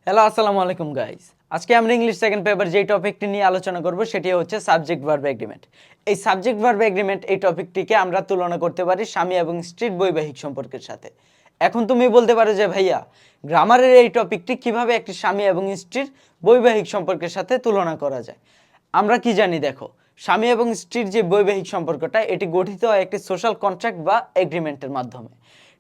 Hello আসসালামু আলাইকুম guys. আজকে আমরা ইংলিশ সেকেন্ড পেপার যেই টপিকটি নিয়ে আলোচনা করব সেটি হচ্ছে সাবজেক্ট ভার্ব এগ্রিমেন্ট। এই সাবজেক্ট ভার্ব এগ্রিমেন্ট এই টপিকটিকে আমরা তুলনা করতে পারি স্বামী এবং স্ত্রীর বৈবাহিক সম্পর্কের সাথে। এখন তুমি বলতে পারো যে ভাইয়া, গ্রামারের এই টপিকটি কিভাবে একটি স্বামী এবং স্ত্রীর বৈবাহিক সম্পর্কের সাথে তুলনা করা যায়? আমরা কি জানি দেখো, স্বামী এবং স্ত্রীর যে বৈবাহিক সম্পর্কটা এটি গঠিত হয় একটি সোশ্যাল কন্ট্রাক্ট বা এগ্রিমেন্টের মাধ্যমে।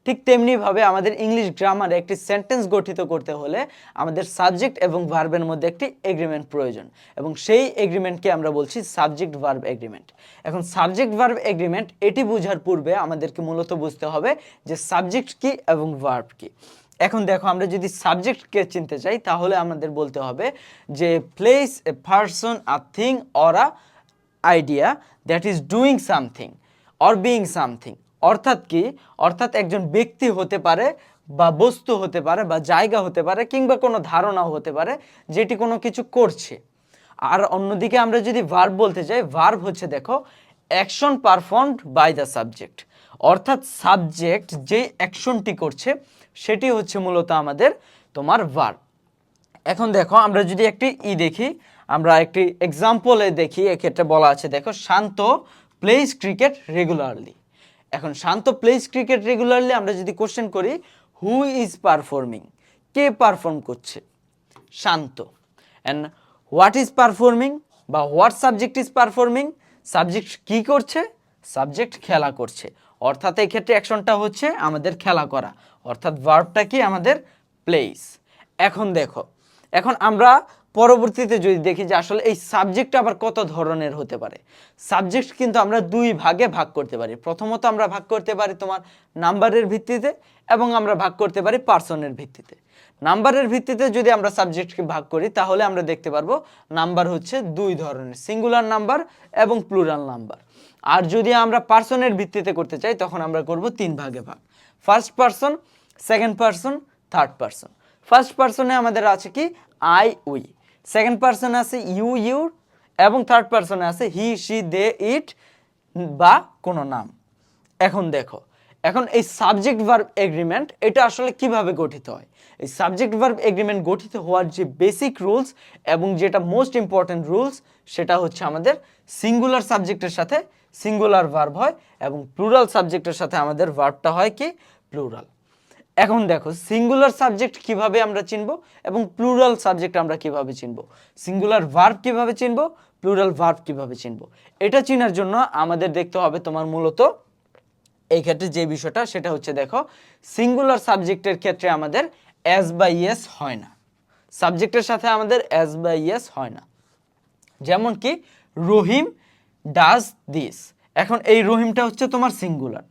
ঠিক তেমনিভাবে আমাদের ইংলিশ গ্রামারে একটি সেন্টেন্স গঠিত করতে হলে আমাদের সাবজেক্ট এবং ভার্বের মধ্যে একটি এগ্রিমেন্ট প্রয়োজন, এবং সেই এগ্রিমেন্টকে আমরা বলছি সাবজেক্ট ভার্ব এগ্রিমেন্ট। এখন সাবজেক্ট ভার্ব এগ্রিমেন্ট এটি বোঝার পূর্বে আমাদেরকে মূলত বুঝতে হবে যে সাবজেক্ট কি এবং ভার্ব কি। এখন দেখো, আমরা যদি সাবজেক্টকে চিনতে চাই তাহলে আমাদের বলতে হবে যে place a person, a thing or a idea that is doing something or being something. অর্থাৎ কি? অর্থাৎ একজন ব্যক্তি হতে পারে বা বস্তু হতে পারে বা জায়গা হতে পারে কিংবা কোনো ধারণাও হতে পারে যেটি কোনো কিছু করছে। আর অন্যদিকে আমরা যদি ভার্ব বলতে চাই, ভার্ব হচ্ছে দেখো action performed by the subject. অর্থাৎ সাবজেক্ট যে অ্যাকশনটি করছে সেটি হচ্ছে মূলত আমাদের তোমার ভার্ব। এখন দেখো, আমরা যদি একটি দেখি, আমরা একটি এক্সাম্পলে দেখি, এক্ষেত্রে বলা আছে দেখো, শান্ত প্লেস ক্রিকেট রেগুলারলি। এখন শান্ত প্লেস ক্রিকেট রেগুলারলি আমরা যদি কোশ্চেন করি, who is performing? K perform করছে? শান্ত। অ্যান্ড হোয়াট ইজ পারফর্মিং বা what subject is performing? Subject কি করছে? সাবজেক্ট খেলা করছে। অর্থাৎ এই ক্ষেত্রে অ্যাকশনটা হচ্ছে আমাদের খেলা করা, অর্থাৎ ভার্বটা কি আমাদের প্লেস। এখন দেখো, এখন আমরা পরবর্তীতে যদি দেখি যে আসলে এই সাবজেক্ট আবার কত ধরনের হতে পারে। সাবজেক্ট কিন্তু আমরা দুই ভাগে ভাগ করতে পারি। প্রথমত আমরা ভাগ করতে পারি তোমার নাম্বারের ভিত্তিতে, এবং আমরা ভাগ করতে পারি পার্সনের ভিত্তিতে। নাম্বারের ভিত্তিতে যদি আমরা সাবজেক্টকে ভাগ করি তাহলে আমরা দেখতে পারবো নাম্বার হচ্ছে দুই ধরনের, সিঙ্গুলার নাম্বার এবং প্লুরাল নাম্বার। আর যদি আমরা পার্সনের ভিত্তিতে করতে চাই তখন আমরা করব তিন ভাগে ভাগ, first person, second person, third person. First পার্সনে আমাদের আছে কি আই উই, সেকেন্ড পার্সনে আছে ইউ ইউর, এবং থার্ড পার্সনে আছে হি শি দে ইট বা কোনো নাম। এখন দেখো, এখন এই সাবজেক্ট ভার্ব এগ্রিমেন্ট এটা আসলে কিভাবে গঠিত হয়? এই সাবজেক্ট ভার্ব এগ্রিমেন্ট গঠিত হওয়ার যে বেসিক রুলস এবং যেটা মোস্ট ইম্পর্টেন্ট রুলস, সেটা হচ্ছে আমাদের সিঙ্গুলার সাবজেক্টের সাথে সিঙ্গুলার ভার্ব হয় এবং প্লুরাল সাবজেক্টের সাথে আমাদের ভার্বটা হয় কি প্লুরাল। এখন দেখো, সিঙ্গুলার সাবজেক্ট কিভাবে আমরা চিনব এবং প্লুরাল সাবজেক্ট আমরা কিভাবে চিনব, সিঙ্গুলার ভার্ব কিভাবে চিনব, প্লুরাল ভার্ব কিভাবে চিনব, এটা চেনার জন্য আমাদের দেখতে হবে তোমার মূলত এই ক্ষেত্রে যে বিষয়টা সেটা হচ্ছে দেখো, সিঙ্গুলার সাবজেক্টের ক্ষেত্রে আমাদের অ্যাজ বা ইয়েস হয় না। সাবজেক্টের সাথে আমাদের অ্যাজ বা ইয়েস হয় না। যেমন কি রহিম ডাজ দিস। এখন এই রহিমটা হচ্ছে তোমার সিঙ্গুলার,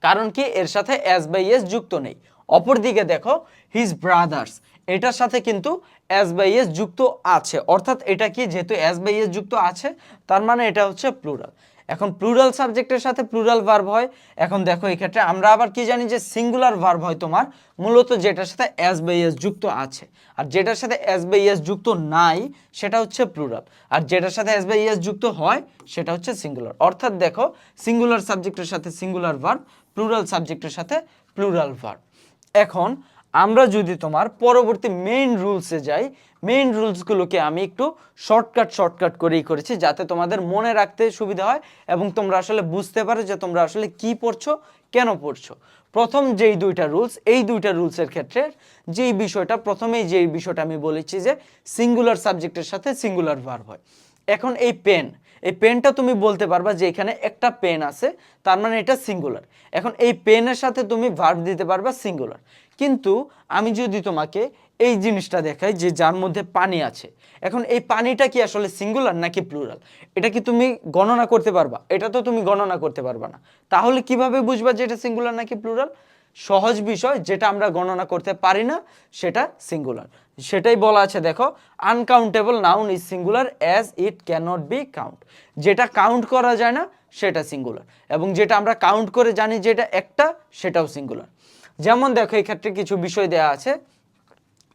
কারণ কি এর সাথে অ্যাজ বাই এস যুক্ত নেই। অপরদিকে দেখো হিজ ব্রাদার্স, এটার সাথে কিন্তু অ্যাজ বাই এস যুক্ত আছে। অর্থাৎ এটা কি, যেহেতু অ্যাজ বাই এস যুক্ত আছে তার মানে এটা হচ্ছে প্লুরাল। এখন প্লুরাল সাবজেক্টের সাথে প্লুরাল ভার্ব হয়। এখন দেখো এই ক্ষেত্রে আমরা আবার কি জানি যে সিঙ্গুলার ভার্ব হয় তোমার মূলত যেটার সাথে অ্যাজ বাই এস যুক্ত আছে, আর যেটার সাথে অ্যাজ বাই এস যুক্ত নাই সেটা হচ্ছে প্লুরাল, আর যেটার সাথে অ্যাজ বাই এস যুক্ত হয় সেটা হচ্ছে সিঙ্গুলার। অর্থাৎ দেখো, সিঙ্গুলার সাবজেক্টের সাথে সিঙ্গুলার ভার্ব, প্লুরাল সাবজেক্টের সাথে প্লুরাল ভার্ব। এখন আমরা যদি তোমার পরবর্তী মেইন রুলসে যাই, মেইন রুলসগুলোকে আমি একটু শর্টকাট করেই করেছি যাতে তোমাদের মনে রাখতে সুবিধা হয় এবং তোমরা আসলে বুঝতে পারো যে তোমরা আসলে কি পড়ছো, কেন পড়ছো। প্রথম যেই দুইটা রুলস, এই দুইটা রুলসের ক্ষেত্রে যেই বিষয়টা, প্রথমেই যেই বিষয়টা আমি বলেছি যে সিঙ্গুলার সাবজেক্টের সাথে সিঙ্গুলার ভার্ব হয়। এখন এই পেন, এই পেনটা তুমি বলতে পারবা যে এখানে একটা পেন আছে, তার মানে এটা সিঙ্গুলার। এখন এই পেনের সাথে তুমি ভার্ব দিতে পারবা সিঙ্গুলার। কিন্তু আমি যদি তোমাকে এই জিনিসটা দেখাই যে যার মধ্যে পানি আছে, এখন এই পানিটা কি আসলে সিঙ্গুলার নাকি প্লুরাল, এটা কি তুমি গণনা করতে পারবা? এটা তো তুমি গণনা করতে পারবা না। তাহলে কিভাবে বুঝবা যে এটা সিঙ্গুলার নাকি প্লুরাল? সহজ বিষয়, যেটা আমরা গণনা করতে পারি না সেটা সিঙ্গুলার। সেটাই বলা আছে দেখো, uncountable noun is singular as it cannot be count. যেটা কাউন্ট করা যায় না সেটা সিঙ্গুলার, এবং যেটা আমরা কাউন্ট করে জানি যে এটা একটা, সেটাও সিঙ্গুলার। যেমন দেখো, এই ক্ষেত্রে কিছু বিষয় দেয়া আছে,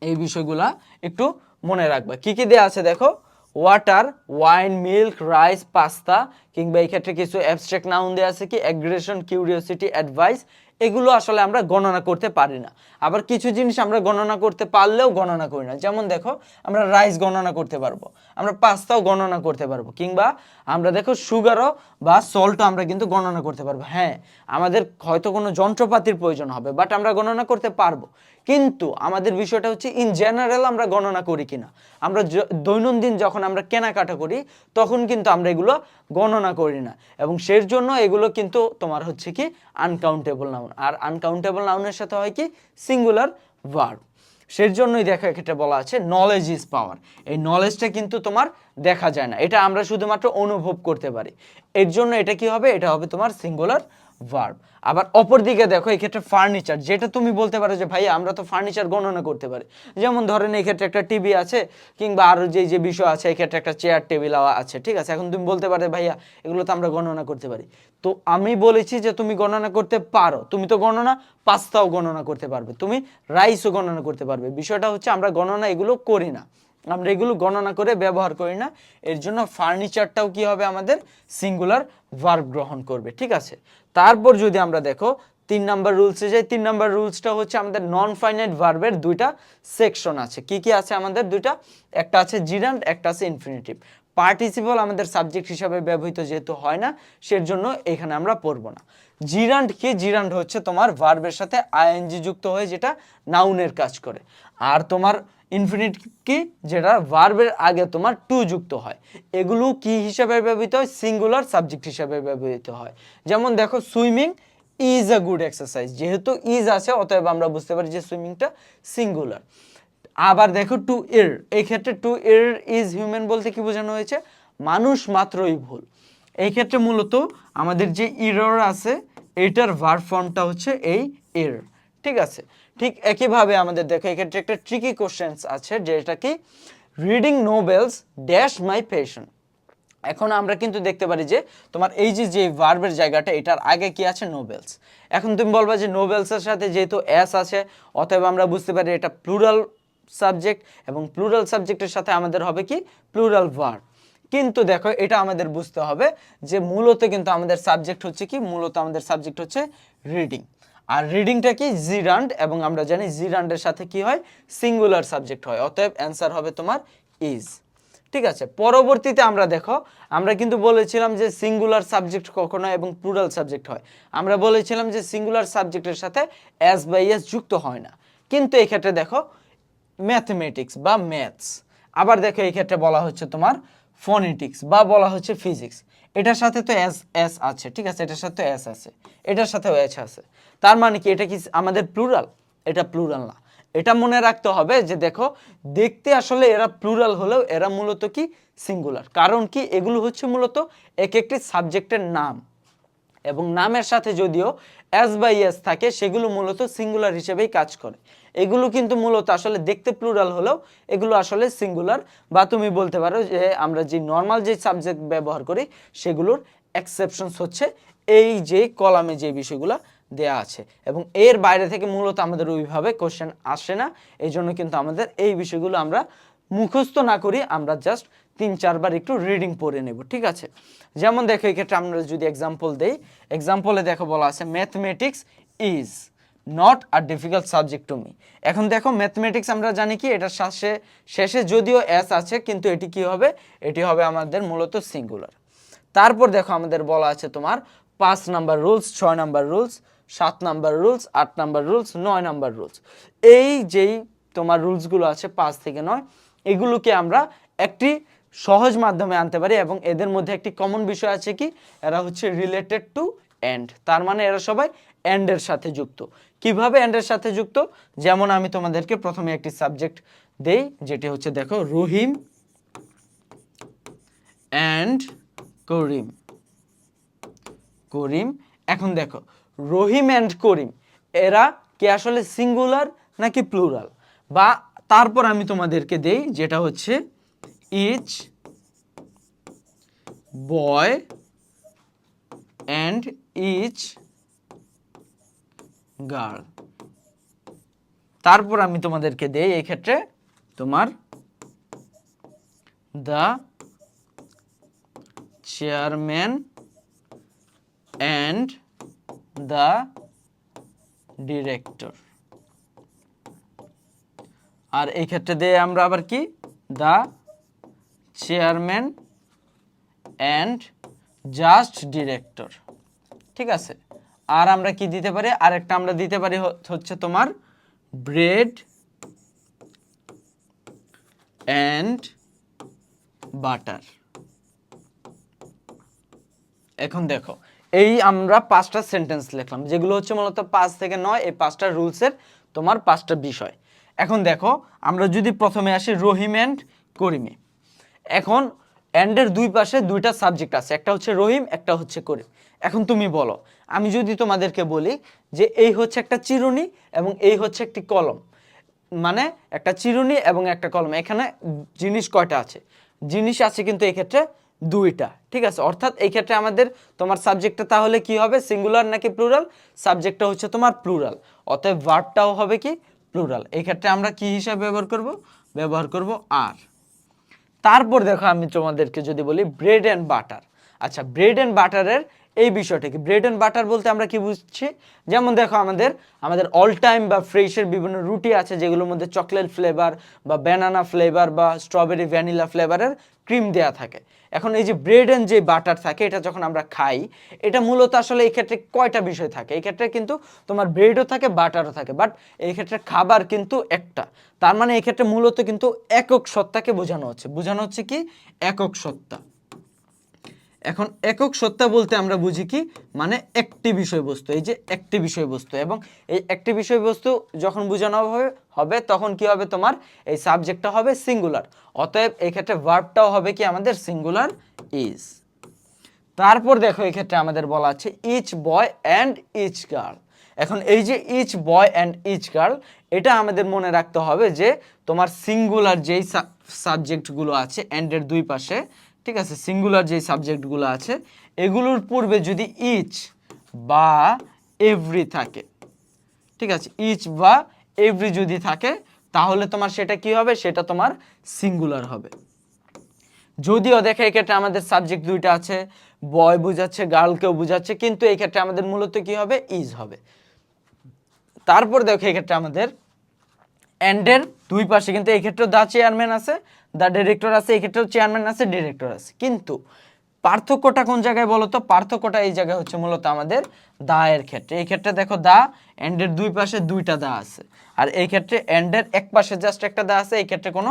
এই বিষয়গুলা একটু মনে রাখবা। কি কি দেয়া আছে দেখো, water, wine, milk, rice, pasta, কিংবা এই ক্ষেত্রে কিছু অ্যাবস্ট্রাক্ট নাউন দেয়া আছে কি অ্যাগ্রেশন, কিউরিওসিটি, অ্যাডভাইস, এগুলো আসলে আমরা গণনা করতে পারি না। আবার কিছু জিনিস আমরা গণনা করতে পারলেও গণনা করি না। যেমন দেখো আমরা রাইস গণনা করতে পারবো, আমরা পাস্তাও গণনা করতে পারবো, কিংবা আমরা দেখো সুগারও বা সল্টও আমরা কিন্তু গণনা করতে পারবো। হ্যাঁ, আমাদের হয়তো কোনো যন্ত্রপাতির প্রয়োজন হবে, বাট আমরা গণনা করতে পারবো। কিন্তু আমাদের বিষয়টা হচ্ছে ইন জেনারেল আমরা গণনা করি কিনা। আমরা দৈনন্দিন যখন আমরা কেনাকাটা করি তখন কিন্তু আমরা এগুলো গণনা করি না, এবং সের জন্য এগুলো কিন্তু তোমার হচ্ছে কি আনকাউন্টেবল নাউন। আর আনকাউন্টেবল নাউনের সাথে হয় কি সিঙ্গুলার ভার্ব। সের জন্যই দেখো এক্ষেত্রে বলা আছে নলেজ ইজ পাওয়ার। এই নলেজটা কিন্তু তোমার দেখা যায় না, এটা আমরা শুধুমাত্র অনুভব করতে পারি। এর জন্য এটা কি হবে, এটা হবে তোমার সিঙ্গুলার ভার্ব। আবার অপর দিকে দেখো এই ক্ষেত্রে ফার্নিচার, যেটা তুমি বলতে পারো যে ভাই আমরা তো ফার্নিচার গণনা করতে পারি। যেমন ধরেন এই ক্ষেত্রে একটা টিভি আছে, কিংবা আরো যে যে বিষয় আছে, এই ক্ষেত্রে একটা চেয়ার টেবিল আছে, ঠিক আছে। এখন তুমি বলতে পারো ভাইয়া এগুলো তো আমরা গণনা করতে পারি। তো আমি বলেছি যে তুমি গণনা করতে পারো, তুমি তো গণনা পাস্তাও গণনা করতে পারবে, তুমি রাইসও গণনা করতে পারবে। বিষয়টা হচ্ছে আমরা গণনা এগুলো করি না, আমরা এগুলো গণনা করে ব্যবহার করি না। এর জন্য ফার্নিচারটাও কি হবে, আমাদের সিঙ্গুলার ভার্ব গ্রহণ করবে, ঠিক আছে। তারপর যদি আমরা দেখো 3 নাম্বার রুলসে যাই, 3 নাম্বার রুলসটা হচ্ছে আমাদের নন ফাইনাইট ভার্বের দুইটা সেকশন আছে। কি কি আছে আমাদের দুইটা, একটা আছে জিরান্ড, একটা আছে ইনফিনিটিভ। পার্টিসিপল আমাদের সাবজেক্ট হিসাবে ব্যবহৃত যেহেতু হয় না, সের জন্য এখানে আমরা পড়বো না। জিরান্ড কি, জিরান্ড হচ্ছে তোমার ভার্বের সাথে আইএনজি যুক্ত হয়ে যেটা নাউনের কাজ করে। আর তোমার ইনফিনিটিভ কি, যেটা ভার্বের আগে তোমার টু যুক্ত হয়। এগুলো কি হিসাবে ব্যবহৃত হয়, সিঙ্গুলার সাবজেক্ট হিসাবে ব্যবহৃত হয়। যেমন দেখো swimming is a good exercise, যেহেতু ইজ আছে অতএব আমরা বুঝতে পারি যে সুইমিংটা সিঙ্গুলার। আবার দেখো টু এর, এই ক্ষেত্রে টু এর ইজ হিউম্যান বলতে কি বোঝানো হয়েছে, মানুষ মাত্রই ভুল। এই ক্ষেত্রে মূলত আমাদের যে ইরর আছে এটার ভার্ব ফর্মটা হচ্ছে এই এর, ঠিক আছে। ঠিক একইভাবে আমাদের দেখো এক্ষেত্রে একটা ট্রিকি কোশ্চেন্স আছে, যেটা কি reading novels dash my passion. এখন আমরা কিন্তু দেখতে পারি যে তোমার এই যে ভার্বের জায়গাটা, এটার আগে কি আছে, নোবেলস। এখন তুমি বলবা যে নোবেলসের সাথে যেহেতু এস আছে অতএব আমরা বুঝতে পারি এটা প্লুরাল সাবজেক্ট, এবং প্লুরাল সাবজেক্টের সাথে আমাদের হবে কি প্লুরাল ভার্ব। কিন্তু দেখো এটা আমাদের বুঝতে হবে যে মূলত কিন্তু আমাদের সাবজেক্ট হচ্ছে কি, মূলত আমাদের সাবজেক্ট হচ্ছে রিডিং। আর রিডিংটা কি জিরান্ড, এবং আমরা জানি জিরান্ডের সাথে কি হয়, সিঙ্গুলার সাবজেক্ট হয়, অতএব অ্যান্সার হবে তোমার ইজ, ঠিক আছে। পরবর্তীতে আমরা দেখো আমরা কিন্তু বলেছিলাম যে সিঙ্গুলার সাবজেক্ট কখনো এবং প্লুরাল সাবজেক্ট হয়। আমরা বলেছিলাম যে সিঙ্গুলার সাবজেক্টের সাথে এস বা এস যুক্ত হয় না, কিন্তু এই ক্ষেত্রে দেখো ম্যাথমেটিক্স বা ম্যাথস, আবার দেখো এই ক্ষেত্রে বলা হচ্ছে তোমার ফোনেটিক্স বা বলা হচ্ছে ফিজিক্স, এটার সাথে তো এস এস আছে, ঠিক আছে, এটার সাথে এস আছে, এটার সাথেও এস আছে। তার মানে কি এটা কি আমাদের প্লুরাল, এটা প্লুরাল না। এটা মনে রাখতে হবে যে দেখো দেখতে আসলে এরা প্লুরাল হলেও এরা মূলত কি সিঙ্গুলার, কারণ কি এগুলো হচ্ছে মূলত এক একটি সাবজেক্টের নাম, এবং নামের সাথে যদিও এস বা ইএস থাকে সেগুলো মূলত সিঙ্গুলার হিসেবেই কাজ করে। এগুলো কিন্তু মূলত আসলে দেখতে প্লুরাল হলেও এগুলো আসলে সিঙ্গুলার, বা তুমি বলতে পারো যে আমরা যে নর্মাল যে সাবজেক্ট ব্যবহার করি সেগুলোর এক্সেপশনস হচ্ছে এই যে কলামে যে বিষয়গুলো দেয়া আছে, এবং এর বাইরে থেকে মূলত আমাদের ওইভাবে কোশ্চেন আসে না। এই জন্য কিন্তু আমাদের এই বিষয়গুলো আমরা মুখস্থ না করি, আমরা জাস্ট 3-4 বার একটু রিডিং পড়ে নেব, ঠিক আছে। যেমন দেখো এই ক্ষেত্রে আমরা যদি এক্সাম্পল দেই, এক্সাম্পলে দেখো বলা আছে mathematics is not a difficult subject to me. এখন দেখো ম্যাথমেটিক্স আমরা জানি কি এটার শেষে যদিও এস আছে, কিন্তু এটি কি হবে, এটি হবে আমাদের মূলত সিঙ্গুলার। তারপর দেখো আমাদের বলা আছে তোমার 5 number rules, 6 number rules, 7 number rules, 8 number rules, 9 number rules. এই যেই তোমার রুলসগুলো আছে 5 থেকে 9, এগুলোকে আমরা একটি সহজ মাধ্যমে আনতে পারি, এবং এদের মধ্যে একটি কমন বিষয় আছে কি, এরা হচ্ছে রিলেটেড টু এন্ড, তার মানে এরা সবাই এন্ডের সাথে যুক্ত। কিভাবে এন্ডের সাথে যুক্ত, যেমন আমি তোমাদেরকে প্রথমে একটি সাবজেক্ট দেই, যেটি হচ্ছে দেখো রহিম অ্যান্ড করিম, করিম। এখন দেখো রহিম অ্যান্ড করিম এরা কি আসলে সিঙ্গুলার নাকি প্লুরাল, বা তারপর আমি তোমাদেরকে দেই যেটা হচ্ছে each boy and each girl. তারপর আমি তোমাদেরকে দেই এই ক্ষেত্রে তোমার the chairman and the director. আর এই ক্ষেত্রে দিয়ে আমরা আবার কি the chairman and just director. ঠিক আছে, আর আমরা কি দিতে পারি, আরেকটা আমরা দিতে পারি হচ্ছে তোমার ব্রেড অ্যান্ড বাটার। এখন দেখো এই আমরা 5টা সেন্টেন্স লিখলাম যেগুলো হচ্ছে মূলত 5 থেকে 9, এই 5টা রুলসের তোমার 5টা বিষয়। এখন দেখো আমরা যদি প্রথমে আসি রহিম অ্যান্ড করিমে। এখন অ্যান্ডের দুই পাশে দুইটা সাবজেক্ট আছে, একটা হচ্ছে রহিম, একটা হচ্ছে করিম। এখন তুমি বলো, আমি যদি তোমাদেরকে বলি যে এই হচ্ছে একটা চিরুনি এবং এই হচ্ছে একটি কলম, মানে একটা চিরুনি এবং একটা কলম, এখানে জিনিস কয়টা আছে? জিনিস আছে কিন্তু এই ক্ষেত্রে দুইটা। ঠিক আছে, অর্থাৎ এই ক্ষেত্রে আমাদের তোমার সাবজেক্টটা তাহলে কি হবে, সিঙ্গুলার নাকি প্লুরাল? সাবজেক্টটা হচ্ছে তোমার প্লুরাল, অতএব ভার্বটাও হবে কি প্লুরাল। এই ক্ষেত্রে আমরা কি হিসাবে ব্যবহার করব আর। তারপর দেখো আমি তোমাদেরকে যদি বলি ব্রেড অ্যান্ড বাটার। আচ্ছা, ব্রেড অ্যান্ড বাটারের এই বিষয়টা কি? ব্রেড অ্যান্ড বাটার বলতে আমরা কি বুঝছি? যেমন দেখো আমাদের অল টাইম বা ফ্রেশের বিভিন্ন রুটি আছে যেগুলোর মধ্যে চকলেট ফ্লেভার বা ব্যানানা ফ্লেভার বা স্ট্রবেরি ভ্যানিলা ফ্লেভারের ক্রিম দেয়া থাকে। এখন এই যে ব্রেড অ্যান্ড যে বাটার থাকে, এটা যখন আমরা খাই, এটা মূলত আসলে এই ক্ষেত্রে কয়টা বিষয় থাকে? এই ক্ষেত্রে কিন্তু তোমার ব্রেডও থাকে, বাটারও থাকে, বাট এই ক্ষেত্রে খাবার কিন্তু একটা। তার মানে এই ক্ষেত্রে মূলত কিন্তু একক সত্তাকে বোঝানো হচ্ছে কি একক সত্তা। এখন একক সত্তা বলতে আমরা বুঝি কি, মানে একটি বিষয়বস্তু, এই যে একটি বিষয়বস্তু, এবং এই একটি বিষয়বস্তু যখন বোঝানো হবে তখন কি হবে, তোমার এই সাবজেক্টটা হবে সিঙ্গুলার, অতএব এই ক্ষেত্রে ভার্বটাও হবে কি আমাদের সিঙ্গুলার ইজ। তারপর দেখো এই ক্ষেত্রে আমাদের বলা আছে each boy and each girl. এখন এই যে each boy and each girl, এটা আমাদের মনে রাখতে হবে যে তোমার সিঙ্গুলার যেই সাবজেক্টগুলো আছে অ্যান্ডের দুই পাশে, ঠিক আছে, সিঙ্গুলার যেই সাবজেক্টগুলো আছে এগুলোর পূর্বে যদি ইচ বা এভরি থাকে, ঠিক আছে, ইচ বা এভরি যদি থাকে তাহলে তোমার সেটা কি হবে, সেটা তোমার সিঙ্গুলার হবে। যদিও দেখে এক্ষেত্রে আমাদের সাবজেক্ট দুইটা আছে, বয় বোঝাচ্ছে, গার্লকেও বোঝাচ্ছে, কিন্তু এই ক্ষেত্রে আমাদের মূলত কি হবে, ইজ হবে। তারপর দেখো এক্ষেত্রে আমাদের অ্যান্ডের দুই পাশে কিন্তু এই ক্ষেত্রে দা চেয়ারম্যান আছে, দা ডিরেক্টর আছে, এই ক্ষেত্রেও চেয়ারম্যান আছে, ডিরেক্টর আছে, কিন্তু পার্থক্যটা কোন জায়গায় বলো তো? পার্থক্যটা এই জায়গায় হচ্ছে মূলত আমাদের দা এর ক্ষেত্রে। এই ক্ষেত্রে দেখো দা এন্ডের দুই পাশে দুইটা দা আছে, আর এই ক্ষেত্রে এন্ডের এক পাশে জাস্ট একটা দা আছে, এই ক্ষেত্রে কোনো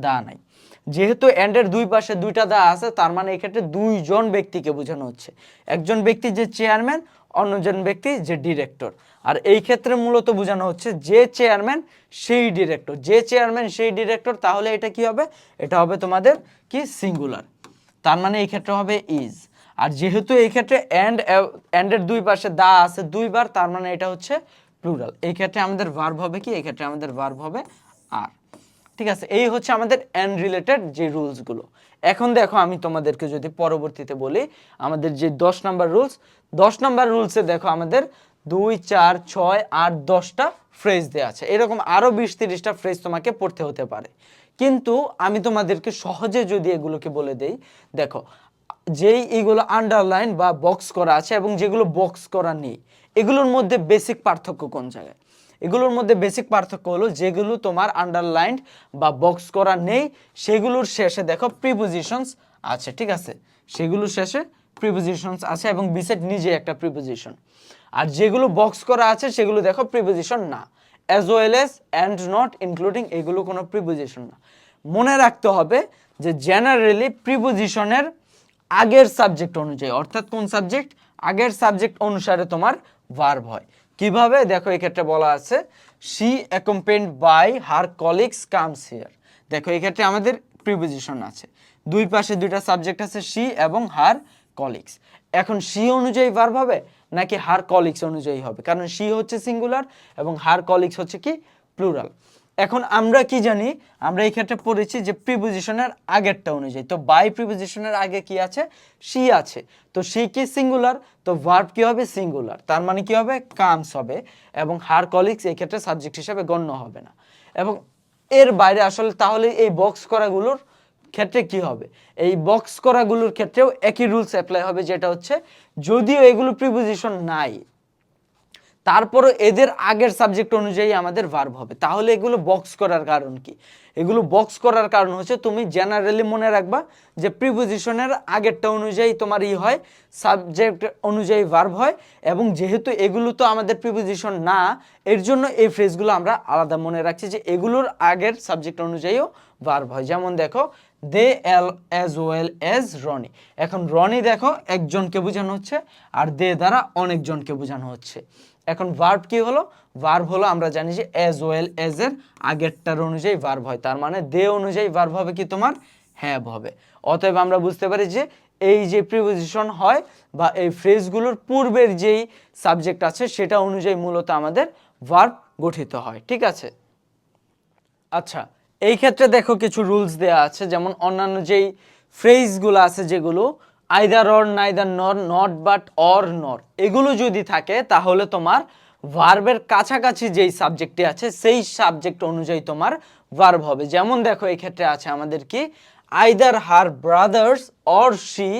দা নাই। যেহেতু এন্ডের দুই পাশে দুইটা দা আছে, তার মানে এই ক্ষেত্রে দুইজন ব্যক্তিকে বোঝানো হচ্ছে, একজন ব্যক্তি যে চেয়ারম্যান, অন্যজন ব্যক্তি যে ডিরেক্টর। আর এই ক্ষেত্রে মূলত বোঝানো হচ্ছে যে চেয়ারম্যান সেই ডিরেক্টর, যে চেয়ারম্যান সেই ডিরেক্টর, তাহলে এটা কি হবে, এটা হবে তোমাদের কি সিঙ্গুলার, তার মানে এই ক্ষেত্রে হবে ইজ। আর যেহেতু এই ক্ষেত্রে এন্ডের দুই পাশে দা আছে দুইবার, তার মানে এটা হচ্ছে প্লুরাল। এই ক্ষেত্রে আমাদের ভার্ব হবে কি, এই ক্ষেত্রে আমাদের ভার্ব হবে আর। ঠিক আছে, এই হচ্ছে আমাদের এন্ড রিলেটেড যে রুলসগুলো। এখন দেখো আমি তোমাদেরকে যদি পরবর্তীতে বলি আমাদের যে 10 নাম্বার রুলস, 10 নাম্বার রুলসে দেখো আমাদের 2, 4, 6, 8, 10টা ফ্রেজ দেওয়া আছে, এরকম আরও 20-30টা ফ্রেজ তোমাকে পড়তে হতে পারে। কিন্তু আমি তোমাদেরকে সহজে যদি এগুলোকে বলে দেই, দেখো যেই এইগুলো আন্ডারলাইন বা বক্স করা আছে এবং যেগুলো বক্স করা নেই, এগুলোর মধ্যে বেসিক পার্থক্য কোন জায়গায়? এগুলোর মধ্যে বেসিক পার্থক্য হলো যেগুলো তোমার আন্ডারলাইন বা বক্স করা নেই সেগুলোর শেষে দেখো প্রিপোজিশনস আছে, ঠিক আছে, সেগুলোর শেষে প্রিপোজিশনস আছে এবং বিসেট নিজে একটা প্রিপোজিশন। আর যেগুলো বক্স করা আছে সেগুলো দেখো প্রিপোজিশন না, as well as and not including, এগুলো কোনো প্রিপোজিশন না। মনে রাখতে হবে যে জেনারেলি প্রিপোজিশনের আগের সাবজেক্ট অনুযায়ী, অর্থাৎ কোন সাবজেক্ট, আগের সাবজেক্ট অনুসারে তোমার ভার্ব হয়। কিভাবে দেখো এই ক্ষেত্রে বলা আছে she accompanied by her colleagues comes here. দেখো এই ক্ষেত্রে আমাদের প্রিপোজিশন আছে, দুই পাশে দুইটা সাবজেক্ট আছে শি এবং হার কলিগস। এখন শি অনুযায়ী ভার্ব হবে নাকি হার কলিগস অনুযায়ী হবে? কারণ শি হচ্ছে সিঙ্গুলার এবং হার কলিগস হচ্ছে কি প্লুরাল। এখন আমরা কি জানি, আমরা এই ক্ষেত্রে পড়েছি যে প্রিপোজিশনের আগেরটা অনুযায়ী, তো বাই প্রিপোজিশনের আগে কি আছে, শি আছে, তো শি কি সিঙ্গুলার, তো ভার্ব কি হবে সিঙ্গুলার, তার মানে কি হবে কামস হবে, এবং হার কলিগস এই ক্ষেত্রে সাবজেক্ট হিসেবে গণ্য হবে না। এবং এর বাইরে আসলে তাহলে এই বক্স করাগুলোর ক্ষেত্রে কি হবে, এই বক্স করাগুলোর ক্ষেত্রেও একই রুলস অ্যাপ্লাই হবে, যেটা হচ্ছে যদিও এগুলো প্রিপোজিশন নাই তারপরও এদের আগের সাবজেক্ট অনুযায়ী আমাদের ভার্ব হবে। তাহলে এগুলো বক্স করার কারণ কি? এগুলো বক্স করার কারণ হচ্ছে তুমি জেনারেলি মনে রাখবা যে প্রিপোজিশনের আগেরটা অনুযায়ী তোমার হয়, সাবজেক্ট অনুযায়ী ভার্ব হয়, এবং যেহেতু এগুলো তো আমাদের প্রিপোজিশন না, এর জন্য এই ফ্রেজগুলো আমরা আলাদা মনে রাখছি যে এগুলোর আগের সাবজেক্ট অনুযায়ীও ভার্ব হয়। যেমন দেখো, they as well as Rony. এখন রনি দেখো একজনকে বোঝানো হচ্ছে, আর দে দ্বারা অনেকজনকে বোঝানো হচ্ছে। এখন ভার্ব কি হলো? ভার্ব হলো আমরা জানি যে অ্যাজ ওয়েল অ্যাজ এর আগেরটার অনুযায়ী ভার্ব হয়, তার মানে দে অনুযায়ী ভার্ব হবে কি তোমার? হ্যাভ হবে। অতএব আমরা বুঝতে পারি যে এই যে প্রিপোজিশন হয় বা এই ফ্রেজগুলোর পূর্বের যেই সাবজেক্ট আছে সেটা অনুযায়ী মূলত আমাদের ভার্ব গঠিত হয়। ঠিক আছে? আচ্ছা, এই ক্ষেত্রে দেখো কিছু রুলস দেয়া আছে, যেমন অন্যান্য যেই ফ্রেজগুলো আছে যেগুলো আইদার অর, নাইদার নর, নট বাট, অর নর, এগুলো যদি থাকে তাহলে তোমার ভার্বের কাছাকাছি যেই সাবজেক্টটি আছে সেই সাবজেক্ট অনুযায়ী তোমার ভার্ব হবে। যেমন দেখো এই ক্ষেত্রে আছে আমাদের কি, either her brothers or she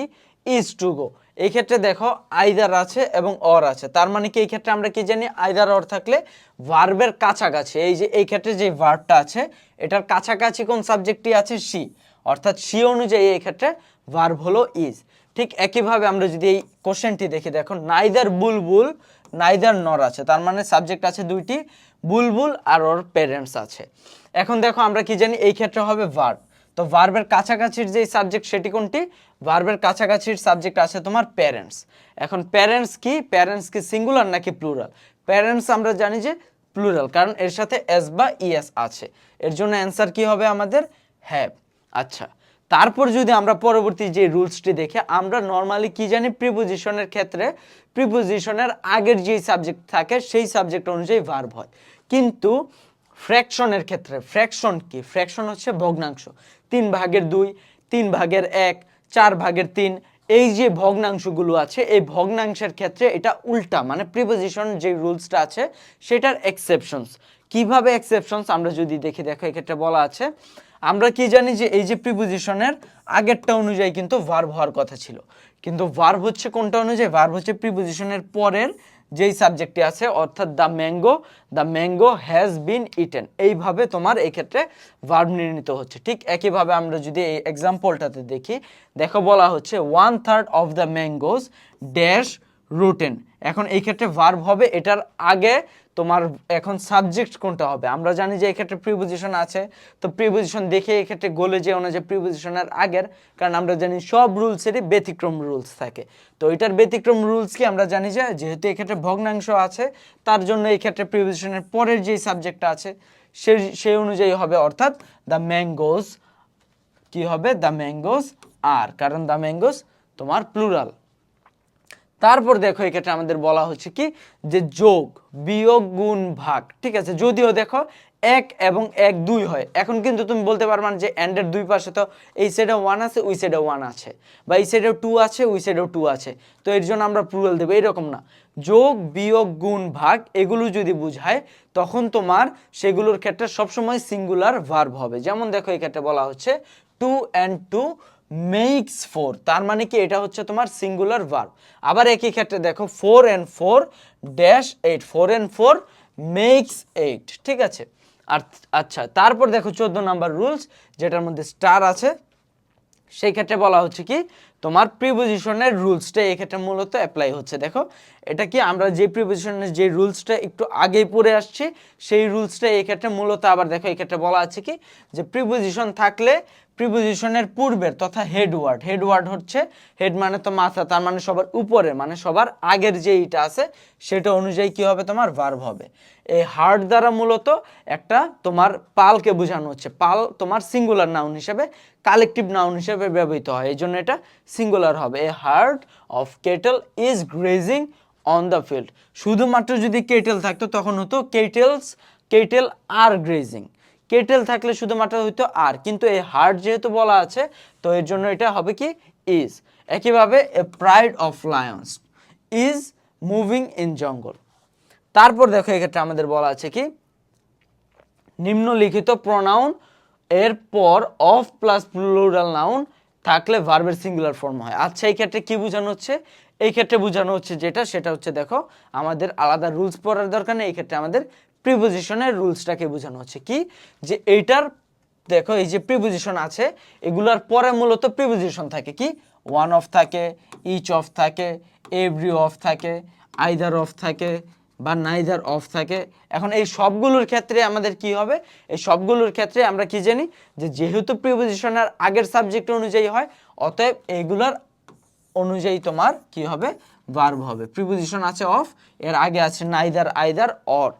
is to go. এই ক্ষেত্রে দেখো আইদার আছে এবং অর আছে, তার মানে কি এই ক্ষেত্রে আমরা কি জানি, আইদার অর থাকলে ভার্বের কাছাকাছি, এই যে এই ক্ষেত্রে যে ভার্বটা আছে এটার কাছাকাছি কোন সাবজেক্টটি আছে? শি, অর্থাৎ শি অনুযায়ী এই ক্ষেত্রে ভার্ব হলো ইজ। ঠিক একইভাবে আমরা যদি এই কোশ্চেনটি দেখি, দেখো নাইদার বুলবুল নাইদার নর আছে, তার মানে সাবজেক্ট আছে দুইটি, বুলবুল আর ওর প্যারেন্টস আছে। এখন দেখো আমরা কি জানি, এই ক্ষেত্রে হবে ভার্ব, তো ভার্বের কাছাকাছির যে সাবজেক্ট সেটি কোনটি? ভার্বের কাছাকাছির সাবজেক্ট আছে তোমার প্যারেন্টস। এখন প্যারেন্টস কি সিঙ্গুলার নাকি প্লুরাল? প্যারেন্টস আমরা জানি যে প্লুরাল, কারণ এর সাথে এস বা ইএস আছে, এর জন্য অ্যান্সার কি হবে আমাদের? হ্যাভ। আচ্ছা, তারপর যদি আমরা পরবর্তী যে রুলসটি দেখি, আমরা নর্মালি কি জানি, প্রিপোজিশনের ক্ষেত্রে প্রিপোজিশনের আগের যে সাবজেক্ট থাকে সেই সাবজেক্ট অনুযায়ী ভার্ব হয়, কিন্তু ফ্র্যাকশনের ক্ষেত্রে, ফ্র্যাকশন কি? ফ্র্যাকশন হচ্ছে ভগ্নাংশ, 3/2, 3/1, 4/3, এই যে ভগ্নাংশগুলো আছে এই ভগ্নাংশের ক্ষেত্রে এটা উল্টা, মানে প্রিপোজিশন যে রুলসটা আছে সেটার এক্সেপশনস। কিভাবে এক্সেপশনস আমরা যদি দেখি, দেখো এক্ষেত্রে বলা আছে, আমরা কি জানি যে এই যে প্রিপোজিশনের আগেরটা অনুযায়ী কিন্তু ভার্ব হওয়ার কথা ছিল, কিন্তু ভার্ব হচ্ছে কোনটা অনুযায়ী? ভার্ব হচ্ছে প্রিপোজিশনের পরের যেই সাবজেক্টটি আছে, অর্থাৎ the mango has been eaten, এইভাবে তোমার এই ক্ষেত্রে ভার্ব নির্ণীত হচ্ছে। ঠিক একইভাবে আমরা যদি এই এক্সাম্পলটাতে দেখি, দেখো বলা হচ্ছে 1/3 অফ দ্য ম্যাঙ্গোস ড্যাশ রুটেন। এখন এই ক্ষেত্রে ভার্ব হবে, এটার আগে তোমার এখন সাবজেক্ট কোনটা হবে? আমরা জানি যে এক্ষেত্রে প্রিপোজিশন আছে, তো প্রিপোজিশন দেখে এক্ষেত্রে গলে যেও না যে প্রিপোজিশনের আগের, কারণ আমরা জানি সব রুলসেরই ব্যতিক্রম রুলস থাকে। তো এটার ব্যতিক্রম রুলস কি? আমরা জানি যে যেহেতু এক্ষেত্রে ভগ্নাংশ আছে তার জন্য এই ক্ষেত্রে প্রিপোজিশনের পরের যেই সাবজেক্টটা আছে সেই অনুযায়ী হবে, অর্থাৎ দ্য ম্যাঙ্গোস কি হবে? দ্য ম্যাঙ্গোস আর, কারণ দ্য ম্যাঙ্গোস তোমার প্লুরাল। তারপর দেখো এক্ষেত্রে আমাদের বলা হচ্ছে কি, যে যোগ, বিয়োগ, গুণ, ভাগ। ঠিক আছে, যদিও দেখো 1 এবং 1 2 হয়, এখন কিন্তু তুমি বলতে পারবা না যে এন্ডের দুই পাশে তো এই সাইডে 1 আছে ওই সাইডে 1 আছে, বা এই সাইডেও 2 আছে ওই সাইডেও 2 আছে, তো এর জন্য আমরা প্লুরাল দেবো, এরকম না। যোগ, বিয়োগ, গুণ, ভাগ এগুলো যদি বুঝায় তখন তোমার সেগুলোর ক্ষেত্রে সবসময় সিঙ্গুলার ভার্ব হবে। যেমন দেখো এই ক্ষেত্রে বলা হচ্ছে 2 and 2 মেক্স 4, তার মানে কি এটা হচ্ছে তোমার সিঙ্গুলার ভার্ব। আবার একই ক্ষেত্রে দেখো 4 and 4 ড্যাশ 8, 4 and 4 মেক্স 8। ঠিক আছে, আর আচ্ছা তারপর দেখো 14 নাম্বার রুলস, যেটার মধ্যে স্টার আছে, সেই ক্ষেত্রে বলা হচ্ছে কি, তোমার প্রিপোজিশনের রুলসটা এই ক্ষেত্রে মূলত অ্যাপ্লাই হচ্ছে। দেখো এটা কি, আমরা যে প্রিপোজিশনের যে রুলসটা একটু আগেই পড়ে আসছি সেই রুলসটা এই ক্ষেত্রে মূলত আবার দেখো এই ক্ষেত্রে বলা আছে কি, যে প্রিপোজিশন থাকলে প্রিপোজিশনের পূর্বের তথা হেড ওয়ার্ড হচ্ছে, হেড মানে তো মাথা, তার মানে সবার উপরে, মানে সবার আগের যে এইটা আছে সেটা অনুযায়ী কি হবে? তোমার ভার্ব হবে। এই হার্ট দ্বারা মূলত একটা তোমার পালকে বোঝানো হচ্ছে, পাল তোমার সিঙ্গুলার নাউন হিসেবে, কালেকটিভ নাউন হিসেবে ব্যবহৃত হয়, এই জন্য এটা সিঙ্গুলার হবে। A herd of cattle is grazing on the field. শুধুমাত্র যদি কেটেল থাকতো তখন হতো কেটেল আর গ্রেজিং, কেটেল থাকলে শুধুমাত্র হইতো আর, কিন্তু এই হার্ট যেহেতু বলা আছে তো এর জন্য এটা হবে কি? ইজ। একইভাবে a pride of Lions is moving in জঙ্গল। তারপর দেখো এক্ষেত্রে আমাদের বলা আছে কি, নিম্নলিখিত প্রোনাউন এর পর অফ প্লাস প্লুরাল নাউন থাকলে ভার্বের সিঙ্গুলার ফর্ম হয়। আচ্ছা এই ক্ষেত্রে কি বোঝানো হচ্ছে? এই ক্ষেত্রে বোঝানো হচ্ছে যেটা, সেটা হচ্ছে দেখো আমাদের আলাদা রুলস পড়ার দরকার নেই, এই ক্ষেত্রে আমাদের প্রিপোজিশনের রুলসটাকে বোঝানো হচ্ছে কি, যে এইটার দেখো এই যে প্রিপোজিশন আছে এগুলার পরে মূলত প্রিপোজিশন থাকে কি, ওয়ান অফ থাকে, ইচ অফ থাকে, এভরি অফ থাকে, আইদার অফ থাকে বা নাইদার অফ থাকে। এখন এই সবগুলোর ক্ষেত্রে আমাদের কি হবে, এই সবগুলোর ক্ষেত্রে আমরা কি জানি যে যেহেতু প্রিপোজিশনের আগের সাবজেক্ট অনুযায়ী হয়, অতএব এইগুলার অনুযায়ী তোমার কি হবে, ভার্ব হবে। প্রিপোজিশন আছে অফ, এর আগে আছে নাইদার, আইদার, অর,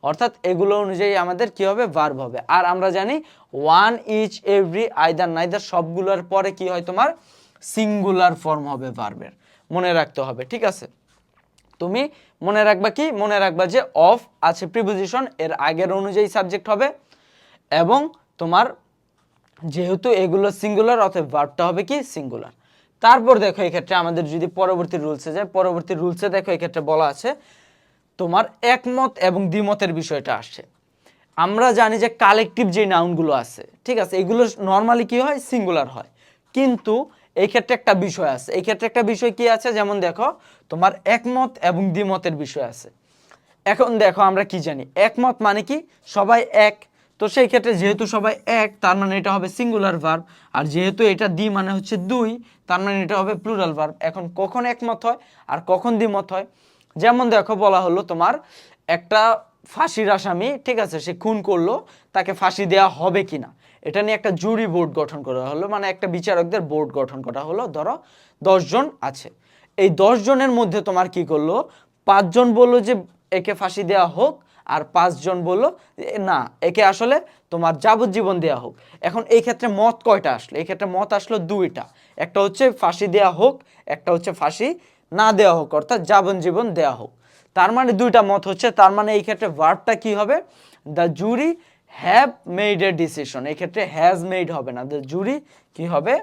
অর্থাৎ এগুলো অনুযায়ী আমাদের কি হবে, ভার্ব হবে। আর আমরা জানি one, each, every, either, neither সবগুলোর পরে কি হয় তোমার সিঙ্গুলার ফর্ম হবে ভার্বের, মনে রাখতে হবে, ঠিক আছে। তুমি মনে রাখবা কি, মনে রাখবা যে অফ আছে প্রিপোজিশন, এর আগের অনুযায়ী সাবজেক্ট হবে, এবং তোমার যেহেতু এগুলো সিঙ্গুলার অতএব ভার্বটা হবে কি সিঙ্গুলার। তারপর দেখো এই ক্ষেত্রে আমাদের যদি পরবর্তী রুলসে যায়, পরবর্তী রুলসে দেখো এই ক্ষেত্রে বলা আছে তোমার একমত এবং দ্বিমতের বিষয়টা আসছে। আমরা জানি যে কালেকটিভ যে নাউনগুলো আছে, ঠিক আছে, এগুলো নর্মালি কি হয়, সিঙ্গুলার হয়, কিন্তু এই ক্ষেত্রে একটা বিষয় আছে। এই ক্ষেত্রে একটা বিষয় কি আছে, যেমন দেখো তোমার একমত এবং দ্বিমতের বিষয় আছে। এখন দেখো আমরা কি জানি, একমত মানে কি, সবাই এক, তো সেই ক্ষেত্রে যেহেতু সবাই এক তার মানে এটা হবে সিঙ্গুলার ভার্ব, আর যেহেতু এটা দ্বি মানে হচ্ছে দুই, তার মানে এটা হবে প্লুরাল ভার্ব। এখন কখন একমত হয় আর কখন দ্বিমত হয়, যেমন দেখো বলা হলো তোমার একটা ফাঁসির আসামি, ঠিক আছে, সে খুন করলো, তাকে ফাঁসি দেওয়া হবে কিনা এটা নিয়ে একটা জুরি বোর্ড গঠন করা হলো, মানে একটা বিচারকদের বোর্ড গঠন করা হলো। ধরো 10 জন আছে, এই 10 জনের মধ্যে তোমার কি করলো, 5 জন বললো যে একে ফাঁসি দেওয়া হোক, আর 5 জন বললো না একে আসলে তোমার যাবজ্জীবন দেওয়া হোক। এখন এই ক্ষেত্রে মত কয়টা আসলো, এই ক্ষেত্রে মত আসলো দুইটা, একটা হচ্ছে ফাঁসি দেওয়া হোক, একটা হচ্ছে ফাঁসি না দেওয়া হোক, অর্থাৎ যাবজ্জীবন দেওয়া হোক। তার মানে দুইটা মত হচ্ছে, তার মানে এই ক্ষেত্রে ভার্বটা কি হবে, the jury have made a decision, এই ক্ষেত্রে হ্যাজ মেড হবে না, দ্য জুরি কি হবে,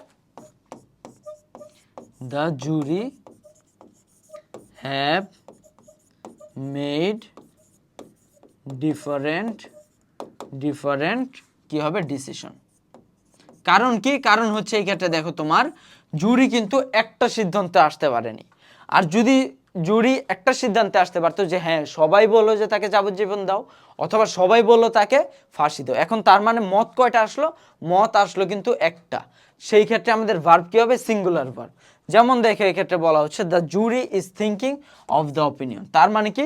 the jury have made different কি হবে, ডিসিশন। কারণ কি, কারণ হচ্ছে এই ক্ষেত্রে দেখো তোমার জুরি কিন্তু একটা সিদ্ধান্তে আসতে পারেনি, আর যদি জুরি একটা সিদ্ধান্তে আসতে পারতো যে হ্যাঁ সবাই বললো যে তাকে যাবজ্জীবন দাও, অথবা সবাই বললো তাকে ফাঁসি দাও, এখন তার মানে মত কয়টা আসলো, মত আসলো কিন্তু একটা, সেই ক্ষেত্রে আমাদের ভার্ব কি হবে, সিঙ্গুলার ভার্ব। যেমন দেখো এই ক্ষেত্রে বলা হচ্ছে the jury is thinking of the opinion, তার মানে কি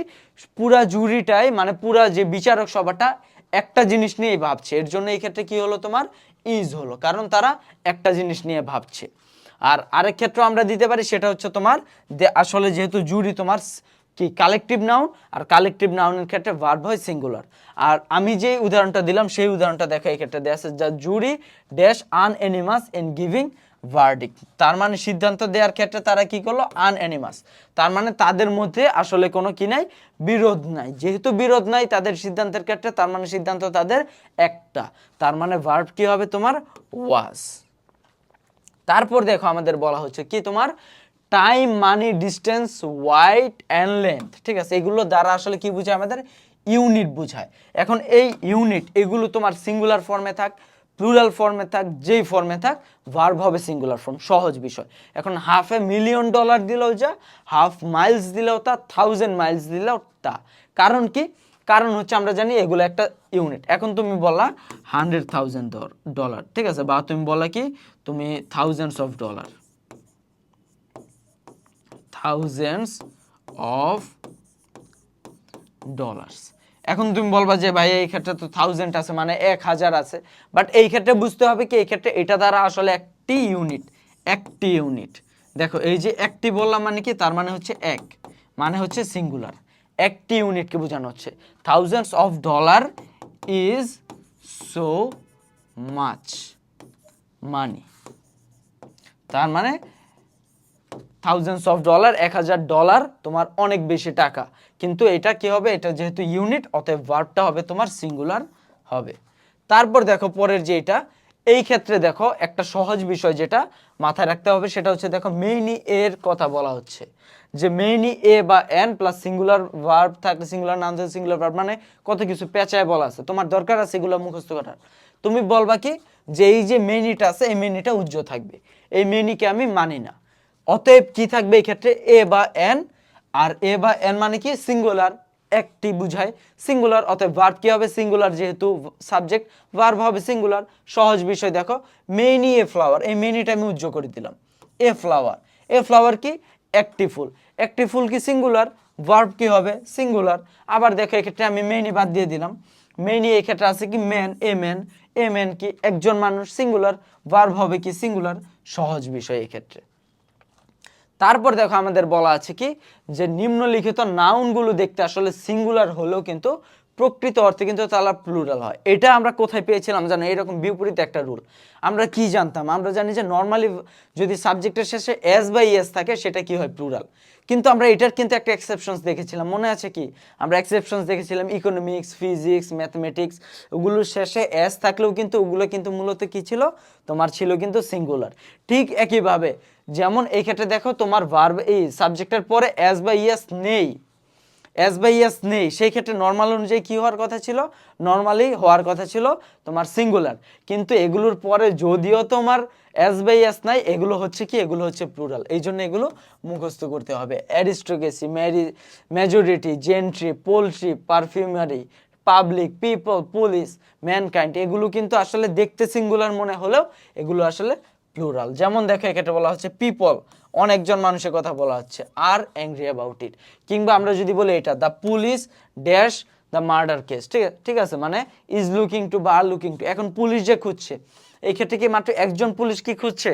পুরা জুরিটাই মানে পুরা যে বিচারক সভাটা একটা জিনিস নিয়েই ভাবছে, এর জন্য এই ক্ষেত্রে কি হলো তোমার ইজ হলো, কারণ তারা একটা জিনিস নিয়ে ভাবছে। আর আরেক ক্ষেত্র আমরা দিতে পারি, সেটা হচ্ছে তোমার আসলে যেহেতু জুরি তোমার কি কালেকটিভ নাউন, আর কালেকটিভ নাউনের ক্ষেত্রে ভার্ব হয় সিঙ্গুলার। আর আমি যে উদাহরণটা দিলাম সেই উদাহরণটা দেখো এই ক্ষেত্রে দেয়া আছে the jury dash আনএনিমাস in giving verdict, তার মানে সিদ্ধান্ত দেওয়ার ক্ষেত্রে তারা কি করলো, আনএনিমাস, তার মানে তাদের মধ্যে আসলে কোনো কি নাই, বিরোধ নাই, যেহেতু বিরোধ নাই তাদের সিদ্ধান্তের ক্ষেত্রে, তার মানে সিদ্ধান্ত তাদের একটা, তার মানে ভার্ব কি হবে তোমার ওয়াজ। তারপর দেখো আমাদের বলা হচ্ছে কি তোমার time, money, distance, wide and length, ঠিক আছে, এগুলো দ্বারা আসলে কি বোঝায়, আমাদের ইউনিট বোঝায়। এখন এই ইউনিট এগুলো তোমার সিঙ্গুলার ফর্মে থাক, প্লুরাল ফর্মে থাক, যেই ফর্মে থাক, ভার্ব হবে সিঙ্গুলার ফর্ম, সহজ বিষয়। এখন $500,000 দিলেও যা, হাফ মাইলস দিলেও তা, 1000 মাইলস দিলেও তা, কারণ কি, কারণ হচ্ছে আমরা জানি এগুলো একটা ইউনিট। এখন তুমি বলা $100,000, ঠিক আছে, বা তুমি বলা কি তুমি থাউজেন্ডস অফ ডলার্স। এখন তুমি বলবা যে ভাই এই ক্ষেত্রে তো 1000 আছে মানে 1000 আছে, বাট এই ক্ষেত্রে বুঝতে হবে কি, এই ক্ষেত্রে এটা দ্বারা আসলে একটি ইউনিট। দেখো এই যে একটি বললাম মানে কি, তার মানে হচ্ছে এক, মানে হচ্ছে সিঙ্গুলার, একটি ইউনিটকে বোঝানো হচ্ছে। $1000 ইজ সো মাচ মানি, তার মানে $1000 $1000 তোমার অনেক বেশি টাকা, কিন্তু এটা কি হবে, এটা যেহেতু ইউনিট অতএব ভার্বটা হবে তোমার সিঙ্গুলার হবে। তারপর দেখো পরের যে এটা, এই ক্ষেত্রে দেখো একটা সহজ বিষয় যেটা মাথায় রাখতে হবে, সেটা হচ্ছে দেখো মেইনি এর কথা বলা হচ্ছে, যে মেইনি এ বা এন প্লাস সিঙ্গুলার ভার্ব থাকলে, সিঙ্গুলার নাউন থাকলে সিঙ্গুলার ভার্ব, মানে কত কিছু পেঁচায় বলা আছে, তোমার দরকার আছে এগুলো মুখস্থ করার। তুমি বলবা কি যে এই যে মেইনিটা আছে এই মেইনিটা উজ্জ্ব থাকবে, এই মেইনিকে আমি মানি না, অতএব কি থাকবে এই ক্ষেত্রে এ বা এন, আর এ বা এন মানে কি সিঙ্গুলার, একটি বুঝায় সিঙ্গুলার, অতএব ভার্ব কি হবে সিঙ্গুলার, যেহেতু সাবজেক্ট ভার্ব হবে সিঙ্গুলার। সহজ বিষয় দেখো, মেনি এ ফ্লাওয়ার, এই মেনিটা আমি উজ্জ্ব করে দিলাম। এ ফ্লাওয়ার, এ ফ্লাওয়ার কি একটি ফুল, একটি ফুল কি সিঙ্গুলার, ভার্ব কি হবে সিঙ্গুলার। আবার দেখো এক্ষেত্রে আমি মেনি বাদ দিয়ে দিলাম, মেনি এই ক্ষেত্রে আছে কি man, a man, a man কি একজন মানুষ সিঙ্গুলার, ভার্ব হবে কি সিঙ্গুলার। সহজ বিষয় এই ক্ষেত্রে। তারপর দেখো আমাদের বলা আছে কি যে নিম্নলিখিত নাউনগুলো দেখতে আসলে সিঙ্গুলার হলেও কিন্তু প্রকৃত অর্থে কিন্তু তারা প্লুরাল হয়। এটা আমরা কোথায় পেয়েছিলাম জানো, এরকম বিপরীত একটা রুল আমরা কি জানতাম, আমরা জানি যে নর্মালি যদি সাবজেক্টের শেষে এস বা ইএস থাকে সেটা কি হয় প্লুরাল, কিন্তু আমরা এটার কিন্তু একটা এক্সেপশনস দেখেছিলাম, মনে আছে কি আমরা এক্সেপশনস দেখেছিলাম ইকোনমিক্স, ফিজিক্স, ম্যাথমেটিক্স, ওগুলোর শেষে এস থাকলেও কিন্তু ওগুলো কিন্তু মূলত কি ছিল তোমার ছিল কিন্তু সিঙ্গুলার। ঠিক একইভাবে যেমন এই ক্ষেত্রে দেখো তোমার ভার্ব এই সাবজেক্টের পরে এস বা ইএস নেই, এস বাই এস নেই, সেই ক্ষেত্রে নর্মাল অনুযায়ী কি হওয়ার কথা ছিল, নর্মালি হওয়ার কথা ছিল তোমার সিঙ্গুলার, কিন্তু এগুলোর পরে যদিও তোমার এস বাই এস নাই, এগুলো হচ্ছে কি এগুলো হচ্ছে প্লুরাল, এই জন্য এগুলো মুখস্থ করতে হবে। Aristocracy, majority, gentry, poultry, perfumery, public, people, police, mankind, এগুলো কিন্তু আসলে দেখতে সিঙ্গুলার মনে হলেও এগুলো আসলে প্লুরাল। যেমন দেখো এক্ষেত্রে বলা হচ্ছে পিপল, অনেকজন মানুষের কথা বলা হচ্ছে, আর অ্যাংরি অ্যাবাউট ইট, কিংবা আমরা যদি বলি এটা the police dash the murder case, ঠিক আছে, মানে ইজ লুকিং টু বা আর লুকিং টু, এখন পুলিশ যে খুঁজছে এই ক্ষেত্রে কি মাত্র একজন পুলিশ কি খুঁজছে,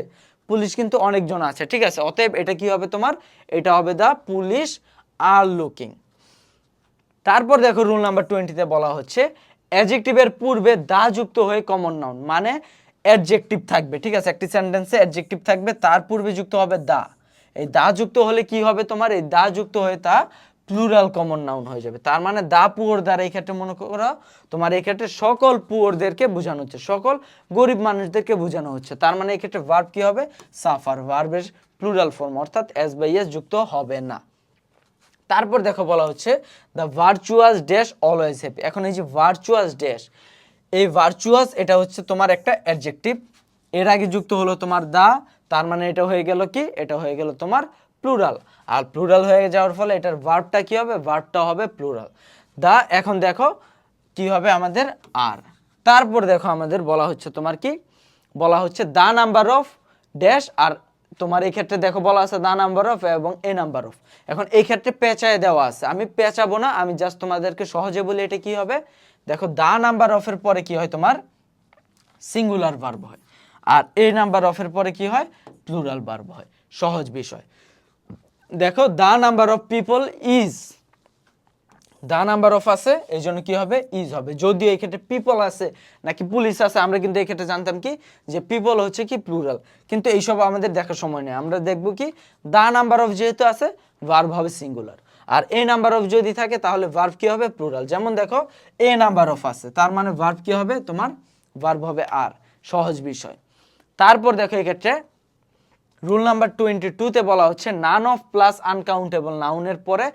পুলিশ কিন্তু অনেকজন আছে, ঠিক আছে, অতএব এটা কি হবে তোমার, এটা হবে দ্য পুলিশ আর লুকিং। তারপর দেখো রুল নাম্বার 20-তে বলা হচ্ছে অ্যাডজেক্টিভের পূর্বে দা যুক্ত হয়ে কমন নাউন, মানে অ্যাডজেক্টিভ থাকবে, ঠিক আছে, একটি সেন্টেন্সে অ্যাডজেক্টিভ থাকবে, তার পূর্বে যুক্ত হবে দা, এই দা যুক্ত হলে কি হবে তোমার, এই দা যুক্ত হয়ে তা প্লুরাল কমন নাউন হয়ে যাবে। তার মানে দা পুয়ার দ্বারা এই ক্ষেত্রে মনে করো তোমার এই ক্ষেত্রে সকল পুয়ারদেরকে বোঝানো হচ্ছে, সকল গরিব মানুষদেরকে বোঝানো হচ্ছে, তার মানে এই ক্ষেত্রে ভার্ব কি হবে সাফার, ভার্বের প্লুরাল ফর্ম, অর্থাৎ এস বাই এস যুক্ত হবে না। তারপর দেখো বলা হচ্ছে the virtuous dash always happy, এখন এই যে ভার্চুয়াস ড্যাশ, এই ভার্চুয়াস এটা হচ্ছে তোমার একটা অ্যাডজেক্টিভ, এর আগে যুক্ত হলো তোমার দা, তার মানে এটা হয়ে গেল কি, এটা হয়ে গেল তোমার প্লুরাল, আর প্লুরাল হয়ে যাওয়ার ফলে এটার ভার্বটা কি হবে, ভার্বটা হবে প্লুরাল দা। এখন দেখো কি হবে আমাদের আর, তারপর দেখো আমাদের বলা হচ্ছে তোমার কি বলা হচ্ছে দা নাম্বার অফ ড্যাশ, আর তোমার এই ক্ষেত্রে দেখো বলা আছে দা নাম্বার অফ এবং এ নাম্বার অফ, এখন এই ক্ষেত্রে পেঁচায় দেওয়া আছে, আমি পেঁচাবো না, আমি জাস্ট তোমাদেরকে সহজে বলি এটা কি হবে, দেখো দা নাম্বার অফ এর পরে কি হয় তোমার সিঙ্গুলার ভার্ব হয়, আর এ নাম্বার অফ এর পরে কি হয় প্লুরাল ভার্ব হয়। সহজ বিষয় দেখো the number of people is, the number of আছে এই জন্য কি হবে ইজ হবে, যদিও এই ক্ষেত্রে পিপল আছে নাকি পুলিশ আছে আমরা কিন্তু এই ক্ষেত্রে জানতাম কি যে পিপল হচ্ছে কি প্লুরাল, কিন্তু এইসব আমাদের দেখার সময় নেই, আমরা দেখব কি দা নাম্বার অফ যেহেতু আছে ভার্ব হবে সিঙ্গুলার, আর এ নাম্বার অফ যদি থাকে তাহলে ভার্ব কি হবে প্লুরাল, যেমন দেখো এ নাম্বার অফ আছে তার মানে ভার্ব কি হবে তোমার ভার্ব হবে আর। সহজ বিষয়। তারপর দেখো এই ক্ষেত্রে রুল নাম্বার 22-তে বলা হচ্ছে নান অফ প্লাস আনকাউন্টেবল নাউনের পরে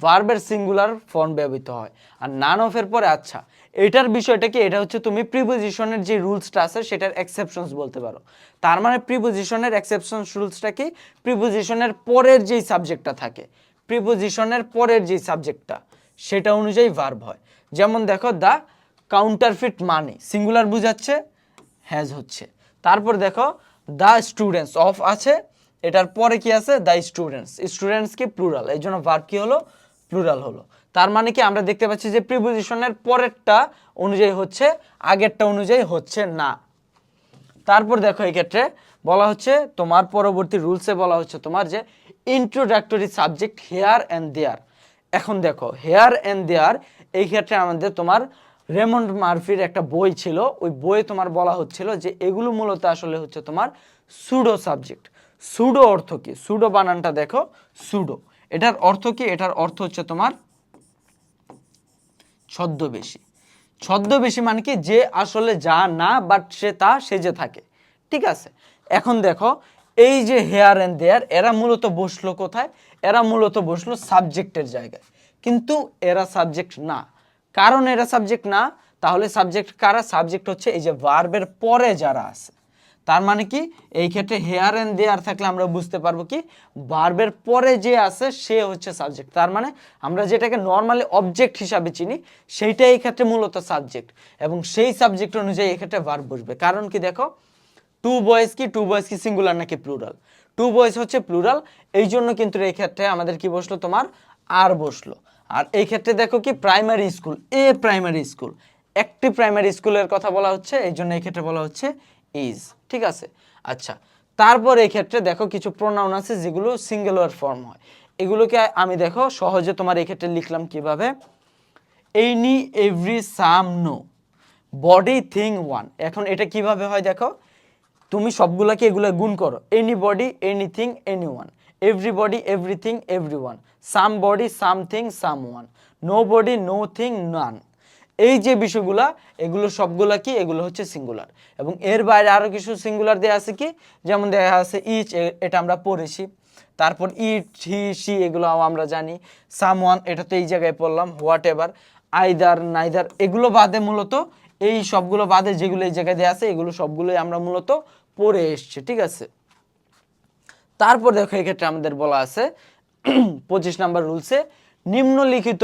ভার্বের সিঙ্গুলার ফর্ম ব্যবহৃত হয়, আর নান অফ এর পরে আচ্ছা এটার বিষয়টা কি, এটা হচ্ছে তুমি প্রিপোজিশনের যে রুলসটা আছে সেটার এক্সেপশনস বলতে পারো, তার মানে প্রিপোজিশনের এক্সেপশনস রুলসটা কি, প্রিপোজিশনের পরের যেই সাবজেক্টটা থাকে, প্রিপোজিশনের পরের যেই সাবজেক্টটা সেটা অনুযায়ী ভার্ব হয়। যেমন দেখো দ্য কাউন্টারফিট মানি সিঙ্গুলার বুঝাচ্ছে হ্যাজ হচ্ছে, তারপর দেখো দ্য স্টুডেন্টস অফ আছে, এটার পরে কি আছে দ্য স্টুডেন্টস, স্টুডেন্টস কি প্লুরাল, এই জন্য ভার্ব কি হলো প্লুরাল হলো, তার মানে কি আমরা দেখতে পাচ্ছি যে প্রিপোজিশনের পরেরটা অনুযায়ী হচ্ছে আগেরটা অনুযায়ী হচ্ছে না। তারপর দেখো এই ক্ষেত্রে বলা হচ্ছে তোমার পরবর্তী রুলসে বলা হচ্ছে তোমার যে ইন্ট্রোডাক্টরি সাবজেক্ট হেয়ার অ্যান্ড দেয়ার, এখন দেখো হেয়ার অ্যান্ড দেয়ার এই ক্ষেত্রে আমাদের তোমার রেমন্ড মার্ফির একটা বই ছিল, ওই বইয়ে তোমার বলা হচ্ছিল যে এগুলো মূলত আসলে হচ্ছে তোমার সুডো সাবজেক্ট। সুডো অর্থ কি, সুডো বানানটা দেখো সুডো, এটার অর্থ কি, এটার অর্থ হচ্ছে তোমার ছদ্মবেশী, ছদ্মবেশী মানে কি যে আসলে যা না বাট সে তা সেজে থাকে, ঠিক আছে। এখন দেখো এই যে হেয়ার অ্যান্ড দেয়ার এরা মূলত বসলো কোথায়, এরা মূলত বসলো সাবজেক্টের জায়গায়, কিন্তু এরা সাবজেক্ট না, কারণ এরা সাবজেক্ট না, তাহলে সাবজেক্ট কারা, সাবজেক্ট হচ্ছে এই যে ভার্বের পরে যারা আছে, তার মানে কি এই ক্ষেত্রে হেয়ার এন্ড দেয়ার থাকলে আমরা বুঝতে পারবো কি ভার্বের পরে যে আছে সে হচ্ছে সাবজেক্ট। তার মানে আমরা যেটাকে নর্মালি অবজেক্ট হিসাবে চিনি সেইটাই এই ক্ষেত্রে মূলত সাবজেক্ট, এবং সেই সাবজেক্ট অনুযায়ী এই ক্ষেত্রে ভার্ব বসবে। কারণ কি দেখো, টু বয়েজ কি সিঙ্গুলার নাকি প্লুরাল? টু বয়েজ হচ্ছে প্লুরাল, এই জন্য কিন্তু এই ক্ষেত্রে আমাদের কি বসলো, তোমার আর বসলো। আর এই ক্ষেত্রে দেখো কি primary school, a primary school, একটি প্রাইমারি স্কুলের কথা বলা হচ্ছে, এই জন্য এই ক্ষেত্রে বলা হচ্ছে ইজ। ঠিক আছে, আচ্ছা। তারপর এই ক্ষেত্রে দেখো কিছু প্রোনাউন আছে যেগুলো সিঙ্গুলার ফর্ম হয়, এগুলোকে আমি দেখো সহজে তোমার এই ক্ষেত্রে লিখলাম কিভাবে, এনি, এভরি, সাম, নো, বডি, থিং, ওয়ান। এখন এটা কিভাবে হয় দেখো, তুমি সবগুলোকে এগুলো গুণ করো, anybody, anything, anyone, everybody, everything, everyone, somebody, something, someone, nobody, nothing, none. এই যে বিষয়গুলা, এগুলো সবগুলা কি, এগুলো হচ্ছে সিঙ্গুলার। এবং এর বাইরে আরো কিছু সিঙ্গুলার দেয়া আছে কি, যেমন দেয়া আছে ইচ, এটা আমরা পড়েছি। তারপর ইট, হি, সি, এগুলো আমরা জানি। সামওয়ান, এটা তো এই জায়গায় পড়লাম। হোয়াট এভার, আইদার, নাইদার, এগুলো বাদে মূলত, এই সবগুলো বাদে যেগুলো এই জায়গায় দেওয়া আছে এগুলো সবগুলোই আমরা মূলত পড়ে এসছি। ঠিক আছে, তারপর দেখো এক্ষেত্রে আমাদের বলা আছে 25 নাম্বার রুলসে, নিম্নলিখিত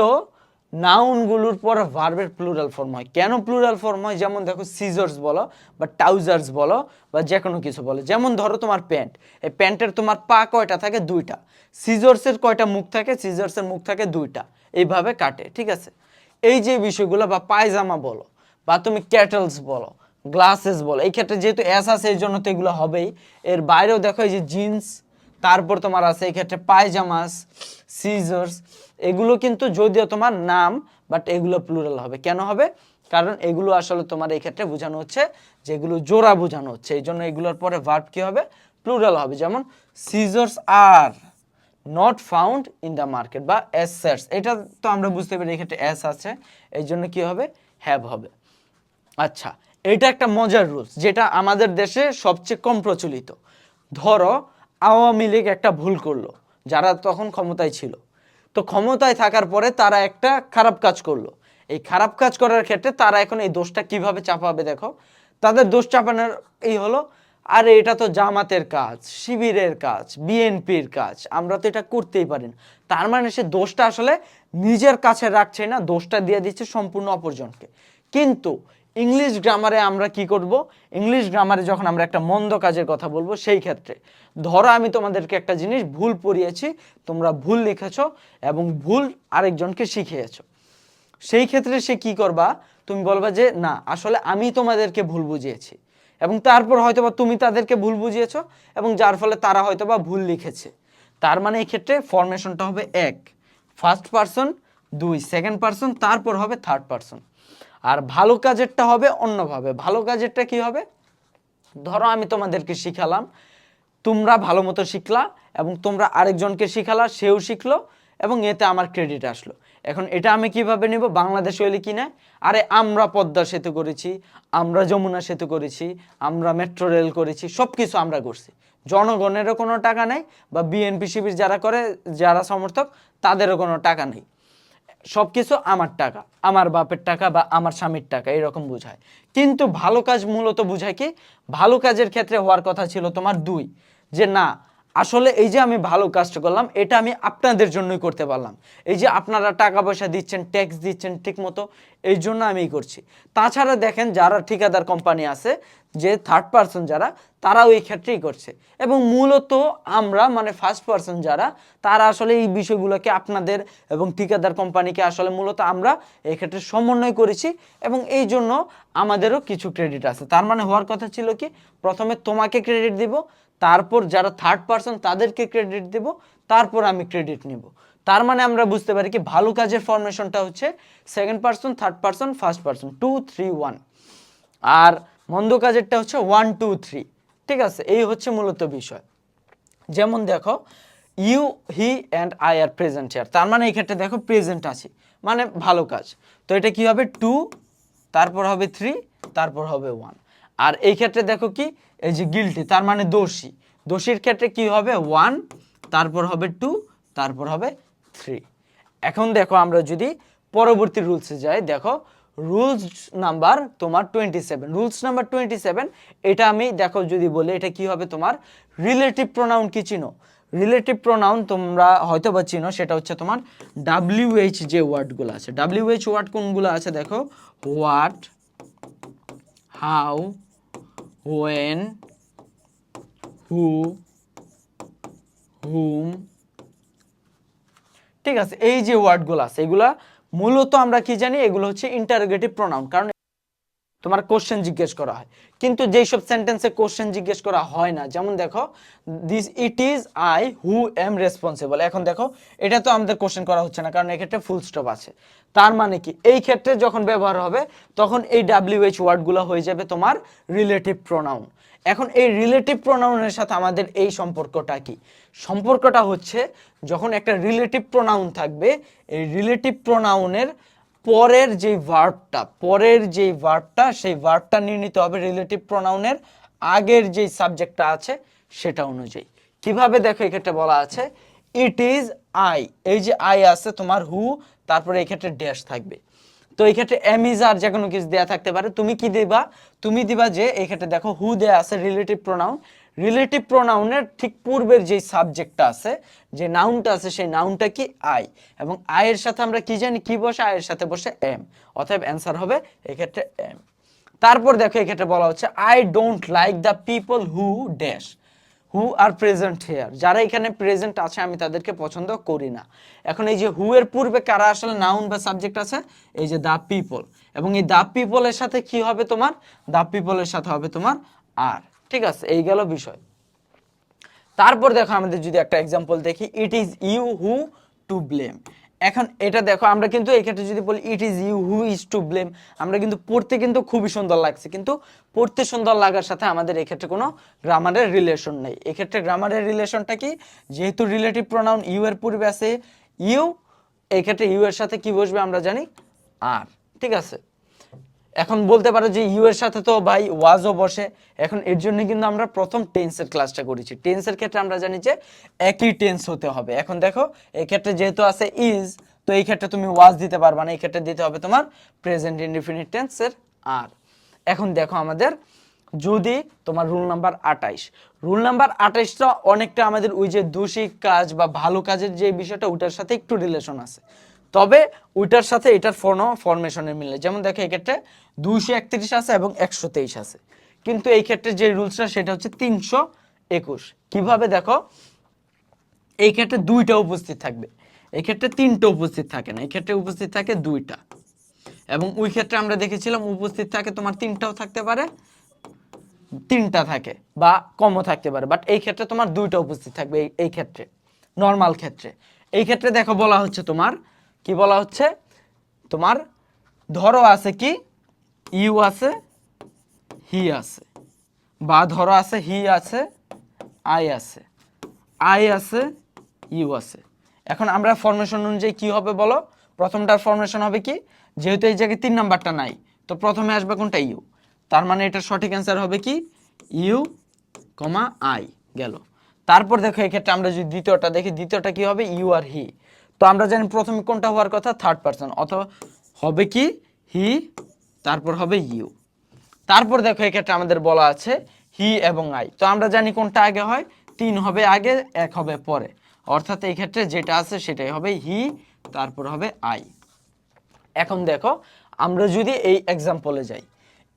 নাউনগুলোর পর ভার্বের প্লুরাল ফর্ম হয়। কেন প্লুরাল ফর্ম হয়? যেমন দেখো সিজার্স বলো বা ট্রাউজার্স বলো বা যে কোনো কিছু বলো। যেমন ধরো তোমার প্যান্ট, এই প্যান্টের তোমার পা কয়টা থাকে? দুইটা। সিজার্সের কয়টা মুখ থাকে? সিজার্সের মুখ থাকে দুইটা, এইভাবে কাটে। ঠিক আছে, এই যে বিষয়গুলো, বা পায়জামা বলো বা তুমি ক্যাটেলস বলো, গ্লাসেস বলো, এই ক্ষেত্রে যেহেতু এস আছে এই জন্য তো এগুলো হবেই। এর বাইরেও দেখো এই যে জিন্স, তারপর তোমার আছে এই ক্ষেত্রে পায়জামাস, সিজার্স, এগুলো কিন্তু যদিও তোমার নাম, বাট এগুলো প্লুরাল হবে। কেন হবে? কারণ এগুলো আসলে তোমার এই ক্ষেত্রে বোঝানো হচ্ছে যেগুলো জোড়া বোঝানো হচ্ছে, এই জন্য এগুলোর পরে ভার্ব কি হবে? প্লুরাল হবে। যেমন scissors are not found in the market, বা এস সার্স, এটা তো আমরা বুঝতে পারি এক্ষেত্রে এস আছে, এই জন্য কি হবে? হ্যাভ হবে। আচ্ছা, এটা একটা মজার রুলস যেটা আমাদের দেশে সবচেয়ে কম প্রচলিত। ধরো আওয়ামী লীগ একটা ভুল করলো, যারা তখন ক্ষমতায় ছিল, তো ক্ষমতায় থাকার পরে তারা একটা খারাপ কাজ করলো। এই খারাপ কাজ করার ক্ষেত্রে তারা এখন এই দোষটা কিভাবে চাপাবে দেখো, তাদের দোষ চাপানোর এই হলো, আরে এটা তো জামাতের কাজ, শিবিরের কাজ, বিএনপির কাজ, আমরা তো এটা করতেই পারি না। তার মানে সে দোষটা আসলে নিজের কাছে রাখছে না, দোষটা দিয়ে দিচ্ছে সম্পূর্ণ অপরজনকে। কিন্তু ইংলিশ গ্রামারে আমরা কি করব? ইংলিশ গ্রামারে যখন আমরা একটা মন্দ কাজের কথা বলবো, সেই ক্ষেত্রে ধরো আমি তোমাদেরকে একটা জিনিস ভুল পড়িয়েছি, তোমরা ভুল লিখেছো এবং ভুল আরেকজনকে শিখিয়েছো, সেই ক্ষেত্রে সে কি করবা? তুমি বলবা যে না, আসলে আমি তোমাদেরকে ভুল বুঝিয়েছি, এবং তারপর হয়তোবা তুমি তাদেরকে ভুল বুঝিয়েছো এবং যার ফলে তারা হয়তোবা ভুল লিখেছে। তার মানে এই ক্ষেত্রে ফরমেশনটা হবে এক, ফার্স্ট পারসন, দুই সেকেন্ড পারসন, তারপর হবে থার্ড পারসন। আর ভালো কাজেরটা হবে অন্যভাবে। ভালো কাজেরটা কি হবে? ধরো আমি তোমাদেরকে শিখালাম, তোমরা ভালো মতো শিখলা এবং তোমরা আরেকজনকে শিখালা, সেও শিখলো এবং এতে আমার ক্রেডিট আসলো। এখন এটা আমি কিভাবে নিব? বাংলাদেশ হইলে কি না, আরে আমরা পদ্মা সেতু করেছি, আমরা যমুনা সেতু করেছি, আমরা মেট্রো রেল করেছি, সব কিছু আমরা করছি, জনগণেরও কোনো টাকা নেই, বা বিএনপি শিবির যারা করে, যারা সমর্থক, তাদেরও কোনো টাকা নেই, সবকিছু আমার টাকা, আমার বাপের টাকা বা আমার স্বামীর টাকা, এরকম বোঝায়। কিন্তু ভালো কাজ মূলত বোঝায় কি? ভালো কাজের ক্ষেত্রে হওয়ার কথা ছিল তোমার দুই, যে না, আসলে এই যে আমি ভালো কাজটা করলাম এটা আমি আপনাদের জন্যই করতে পারলাম, এই যে আপনারা টাকা পয়সা দিচ্ছেন, ট্যাক্স দিচ্ছেন ঠিক মতো, এই জন্য আমি করছি। তাছাড়া দেখেন যারা ঠিকাদার কোম্পানি আছে, যে থার্ড পারসন যারা, তারাও এই ক্ষেত্রেই করছে। এবং মূলত আমরা মানে ফার্স্ট পারসন যারা, তারা আসলে এই বিষয়গুলোকে আপনাদের এবং ঠিকাদার কোম্পানিকে আসলে মূলত আমরা এই ক্ষেত্রে সমন্বয় করেছি, এবং এই জন্য আমাদেরও কিছু ক্রেডিট আছে। তার মানে হওয়ার কথা ছিল কি, প্রথমে তোমাকে ক্রেডিট দিব, তারপর যারা থার্ড পারসন তাদেরকে ক্রেডিট দিব, তারপর আমি ক্রেডিট নিব। তার মানে আমরা বুঝতে পারি কি, ভালো কাজের ফরমেশনটা হচ্ছে second person, third person, first person, 2 3 1। আর মন্দ কাজেরটা হচ্ছে 1 2 3। ঠিক আছে, এই হচ্ছে মূলত বিষয়। যেমন দেখো, you, he and I are present here, তার মানে এই ক্ষেত্রে দেখো প্রেজেন্ট আছে, মানে ভালো কাজ। তো এটা কি হবে? 2, তারপর হবে 3, তারপর হবে 1। আর এই ক্ষেত্রে দেখো কি, এই যে গিলটি, তার মানে দোষী, দোষীর ক্ষেত্রে কি হবে? 1, তারপর হবে 2, তারপর হবে 3। এখন দেখো আমরা যদি পরবর্তী রুলসে যাই, দেখো রুলস নাম্বার তোমার 27, রুলস নাম্বার 27, এটা আমি দেখো যদি বলি এটা কি হবে তোমার রিলেটিভ প্রোনাউন কি চিনো? রিলেটিভ প্রোনাউন তোমরা হয়তো বা চিনো, সেটা হচ্ছে তোমার WH যে ওয়ার্ডগুলো আছে, WH ওয়ার্ড কোনগুলো আছে দেখো, হোয়াট, হাউ, হোয়েন, হু, হুম, ঠিক আছে। এই যে ওয়ার্ডগুলো আছে এগুলা মূলত আমরা কি জানি, এগুলো হচ্ছে ইন্টারোগেটিভ প্রোনাউন, কারণ তোমার কোশ্চেন জিজ্ঞেস করা হয়। কিন্তু যেই সব সেন্টেন্সে কোশ্চেন জিজ্ঞেস করা হয় না, যেমন দেখো this it is I who am responsible, এখন দেখো এটা তো আমাদের কোশ্চেন করা হচ্ছে না কারণ এক্ষেত্রে ফুল স্টপ আছে। তার মানে কি এই ক্ষেত্রে যখন ব্যবহার হবে তখন এই WH ওয়ার্ডগুলো হয়ে যাবে তোমার রিলেটিভ প্রোনাউন। এখন এই রিলেটিভ প্রোনাউনের সাথে আমাদের এই সম্পর্কটা কি? সম্পর্কটা হচ্ছে যখন একটা রিলেটিভ প্রোনাউন থাকবে, এই রিলেটিভ প্রোনাউনের পরের যে ভার্বটা সেই ভার্বটা নিয়ে নিতে হবে রিলেটিভ প্রোনাউনের আগের যে সাবজেক্টটা আছে সেটা অনুযায়ী। কিভাবে দেখো এক্ষেত্রে বলা আছে ইট ইজ আই, এই যে আই আছে তোমার হু, তারপরে এক্ষেত্রে ড্যাশ থাকবে। তো এই ক্ষেত্রে এম ইজ আর যে কোনো কিছু দেয়া থাকতে পারে, তুমি কি দিবা? তুমি দিবা যে এই ক্ষেত্রে দেখো হু দেয়া আছে রিলেটিভ প্রোনাউন, রিলেটিভ প্রোনাউনের ঠিক পূর্বের যে সাবজেক্টটা আছে, যে নাউনটা আছে সেই নাউনটা কি আই, এবং আই এর সাথে আমরা কি জানি কি বসে, আই এর সাথে বসে এম, অতএব অ্যান্সার হবে এই ক্ষেত্রে এম। তারপর দেখো এই ক্ষেত্রে বলা হচ্ছে I don't like the people who dash, who are present here, যারা এখানে প্রেজেন্ট আছে আমি তাদেরকে পছন্দ করি না। এখন এই যে হু এর পূর্বে কারা আসলে নাউন বা সাবজেক্ট আছে, এই যে দ্য পিপল, এবং এই দ্য পিপলের সাথে কি হবে তোমার, দ্য পিপলের সাথে হবে তোমার আর, ঠিক আছে, এই গেল বিষয়। তারপর দেখো আমাদের যদি একটা এক্সাম্পল দেখি, it is you who to blame. এখন এটা দেখো আমরা কিন্তু এই ক্ষেত্রে যদি বলি it is you who is to blame, আমরা কিন্তু পড়তে কিন্তু খুবই সুন্দর লাগছে, কিন্তু পড়তে সুন্দর লাগার সাথে আমাদের এই ক্ষেত্রে কোনো গ্রামারের রিলেশন নেই। এক্ষেত্রে গ্রামারের রিলেশনটা কি, যেহেতু রিলেটিভ প্রোনাউন ইউ এর পূর্বে আছে ইউ, এই ক্ষেত্রে ইউ এর সাথে কি বসবে আমরা জানি আর, ঠিক আছে। এখন বলতে পারো যে ইউ এর সাথে তো ভাই ওয়াজও বসে, এখন এর জন্য কিন্তু আমরা প্রথম টেন্সের ক্লাসটা করেছি। টেন্সের ক্ষেত্রে আমরা জানি যে একই টেন্স হতে হবে। এখন দেখো এই ক্ষেত্রে যেহেতু আছে ইজ, তো এই ক্ষেত্রে তুমি ওয়াজ দিতে পারবা না, এই ক্ষেত্রে দিতে হবে তোমার প্রেজেন্ট ইনডিফিনিট টেন্সের আর। এখন দেখো আমাদের যদি তোমার রুল নাম্বার 28, রুল নাম্বার 28টা অনেকটা আমাদের ওই যে দোষী কাজ বা ভালো কাজের যে বিষয়টা ওটার সাথে একটু রিলেশন আছে, তবে ওইটার সাথে এটার ফরমেশনের মিলে। যেমন দেখো এই ক্ষেত্রে 231 আছে এবং 123 আছে, কিন্তু এই ক্ষেত্রে যে রুলসটা সেটা হচ্ছে 321। কিভাবে দেখো, এই ক্ষেত্রে দুইটা উপস্থিত থাকবে, এই ক্ষেত্রে তিনটা উপস্থিত থাকে না, এই ক্ষেত্রে উপস্থিত থাকে দুইটা, এবং ওই ক্ষেত্রে আমরা দেখেছিলাম উপস্থিত থাকে তোমার তিনটাও থাকতে পারে, তিনটা থাকে বা কমও থাকতে পারে, বাট এই ক্ষেত্রে তোমার দুইটা উপস্থিত থাকবে। এই ক্ষেত্রে নর্মাল ক্ষেত্রে, এই ক্ষেত্রে দেখো বলা হচ্ছে তোমার কি বলা হচ্ছে, তোমার ধরো আছে কি ইউ আছে, হি আছে, বা ধরো আছে হি আছে, আই আছে, আই আছে, ইউ আছে। এখন আমরা ফরমেশন অনুযায়ী কি হবে বলো, প্রথমটার ফরমেশন হবে কি, যেহেতু এই জায়গায় 3 নাম্বারটা নাই, তো প্রথমে আসবে কোনটা ইউ, তার মানে এটা সঠিক অ্যান্সার হবে কি ইউ কমা আই গেল। তারপর দেখো এক্ষেত্রে আমরা যদি দ্বিতীয়টা দেখি, দ্বিতীয়টা কি হবে ইউ আর হি, তো আমরা জানি প্রথমে কোনটা হওয়ার কথা থার্ড পারসন, অথবা হবে কি হি, তারপর হবে ইউ। তারপর দেখো এক্ষেত্রে আমাদের বলা আছে হি এবং আই, তো আমরা জানি কোনটা আগে হয়, 3 হবে আগে 1 হবে পরে, অর্থাৎ এই ক্ষেত্রে যেটা আছে সেটাই হবে হি, তারপর হবে আই। এখন দেখো আমরা যদি এই এক্সাম্পলে যাই,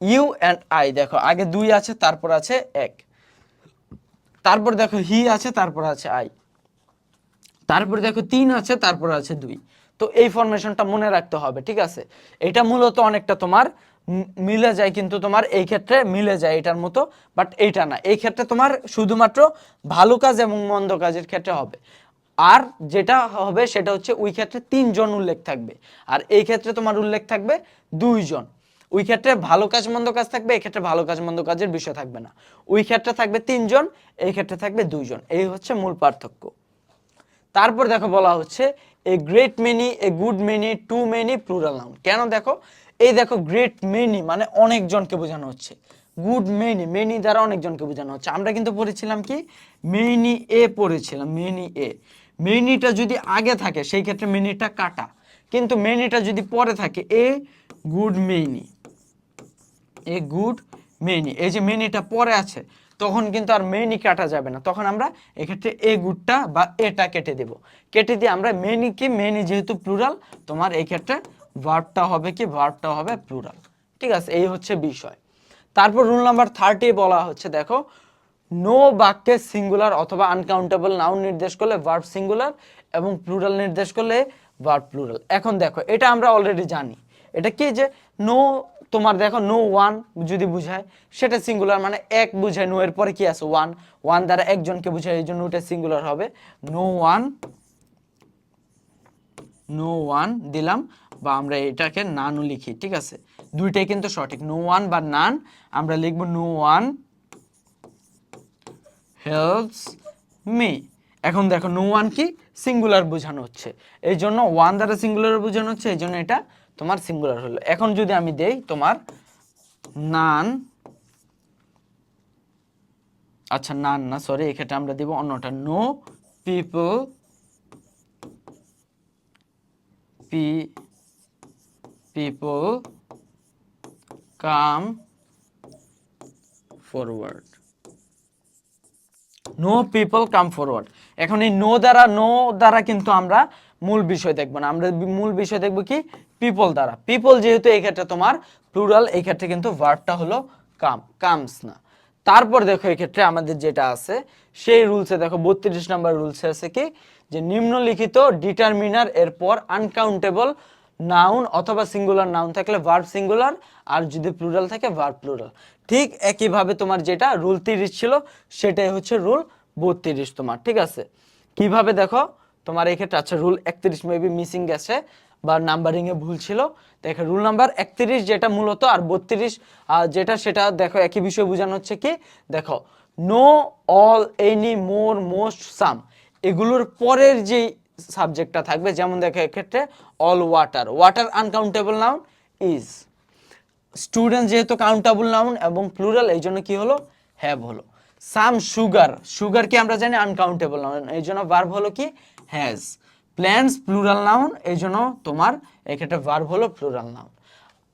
ইউ অ্যান্ড আই, দেখো আগে 2 আছে তারপর আছে 1, তারপর দেখো হি আছে তারপর আছে আই, তারপর দেখো 3 আছে তারপর আছে 2। তো এই ফরমেশনটা মনে রাখতে হবে, ঠিক আছে। এটা মূলত অনেকটা তোমার মিলে যায়, কিন্তু তোমার এই ক্ষেত্রে মিলে যায় এটার মতো, বাট এইটা না, এই ক্ষেত্রে তোমার শুধুমাত্র ভালো কাজ এবং মন্দ কাজের ক্ষেত্রে হবে। আর যেটা হবে সেটা হচ্ছে ওই ক্ষেত্রে 3 জন উল্লেখ থাকবে, আর এই ক্ষেত্রে তোমার উল্লেখ থাকবে 2 জন। ওই ক্ষেত্রে ভালো কাজ মন্দ কাজ থাকবে, এই ক্ষেত্রে ভালো কাজ মন্দ কাজের বিষয় থাকবে না। ওই ক্ষেত্রে থাকবে 3 জন, এই ক্ষেত্রে থাকবে 2 জন, এই হচ্ছে মূল পার্থক্য। তারপর দেখো বলা হচ্ছে a great many, a good many, too many plural noun. কেন দেখো, এই দেখো গ্রেট মেনি মানে অনেকজনকে বোঝানো হচ্ছে, গুড মেনি, মেনি দ্বারা অনেকজনকে বোঝানো হচ্ছে। আমরা কিন্তু পড়েছিলাম কি মেনি এ পড়েছিলাম, মেনি এ, মেনিটা যদি আগে থাকে সেই ক্ষেত্রে মেনিটা কাটা, কিন্তু মেনিটা যদি পরে থাকে এ good many, a good many, এই যে মেনিটা পরে আছে তখন কিন্তু আর মেনি কাটা যাবে না, তখন আমরা এক্ষেত্রে এ গুডটা বা এটা কেটে দেব, কেটে দিয়ে আমরা মেনি কি মেনি যেহেতু প্লুরাল তোমার এই ক্ষেত্রে ভার্বটা হবে কি ভার্বটা হবে প্লুরাল। ঠিক আছে, এই হচ্ছে বিষয়। তারপর রুল নাম্বার 30 বলা হচ্ছে দেখো নো বাক্যে সিঙ্গুলার অথবা আনকাউন্টেবল নাউন নির্দেশ করলে ভার্ব সিঙ্গুলার এবং প্লুরাল নির্দেশ করলে ভার্ব প্লুরাল। এখন দেখো এটা আমরা অলরেডি জানি, এটা কি যে নো তোমার দেখো নো ওয়ান যদি বুঝায় সেটা সিঙ্গুলার, মানে এক বুঝায়, নো এর পরে কি আছে ওয়ান, ওয়ান দ্বারা একজনকে বুঝায়, এই জন্য ওটা সিঙ্গুলার হবে। নো ওয়ান, নো ওয়ান দিলাম, বা আমরা এটাকে নানও লিখি, ঠিক আছে, দুইটাই কিন্তু সঠিক, নো ওয়ান বা নান আমরা লিখবো নো ওয়ান হেল্পস মি। এখন দেখো নো ওয়ান কি সিঙ্গুলার বোঝানো হচ্ছে, এই জন্য ওয়ান দ্বারা সিঙ্গুলার বোঝানো হচ্ছে, এই জন্য এটা তোমার সিঙ্গুলার হলো। এখন যদি আমি দেই তোমার নান, আচ্ছা নান না সরি, এক্ষেত্রে আমরা দিব অন্যটা, no people people come forward, no people come forward. এখন এই নো দ্বারা কিন্তু আমরা মূল বিষয় দেখবো না, আমরা মূল বিষয় দেখবো কি পিপল দ্বারা। পিপল যেহেতু এই ক্ষেত্রে তোমার প্লুরাল, এই ক্ষেত্রে কিন্তু ভার্বটা হলো কাম, কামস না। তারপর দেখো এই ক্ষেত্রে আমাদের যেটা আছে সেই রুলসে দেখো 32 নম্বর রুলসে আছে কি যে নিম্নলিখিত ডিটারমিনার এর পর আনকাউন্টেবল নাউন অথবা সিঙ্গুলার নাউন থাকলে ভার্ব সিঙ্গুলার, আর যদি প্লুরাল থাকে ভার্ব প্লুরাল। ঠিক একইভাবে তোমার যেটা রুল 30 ছিল সেটাই হচ্ছে রুল 32 তোমার। ঠিক আছে, কিভাবে দেখো তোমার এই ক্ষেত্রে, আচ্ছা রুল 31 মেবি মিসিং গেছে বা নাম্বারিং এ ভুল ছিল, দেখো রুল নাম্বার 31 যেটা মূলত আর 32 যেটা সেটা দেখো একই বিষয় বোঝানো হচ্ছে কি দেখো no all any more most some, এগুলোর পরের যে সাবজেক্টটা থাকবে, যেমন দেখো এক্ষেত্রে all water, water uncountable noun is, student যেহেতু কাউন্টেবল নাউন এবং প্লুরাল এই জন্য কি হলো হ্যাভ হলো। সাম সুগার, সুগার কি আমরা জানি আনকাউন্টেবল নাউন, এই জন্য ভার্ব হলো কি হ্যাজ। প্ল্যান্টস প্লুরাল নাউন, এই জন্য তোমার এক্ষেত্রে ভার্ব হলো প্লুরাল নাউন।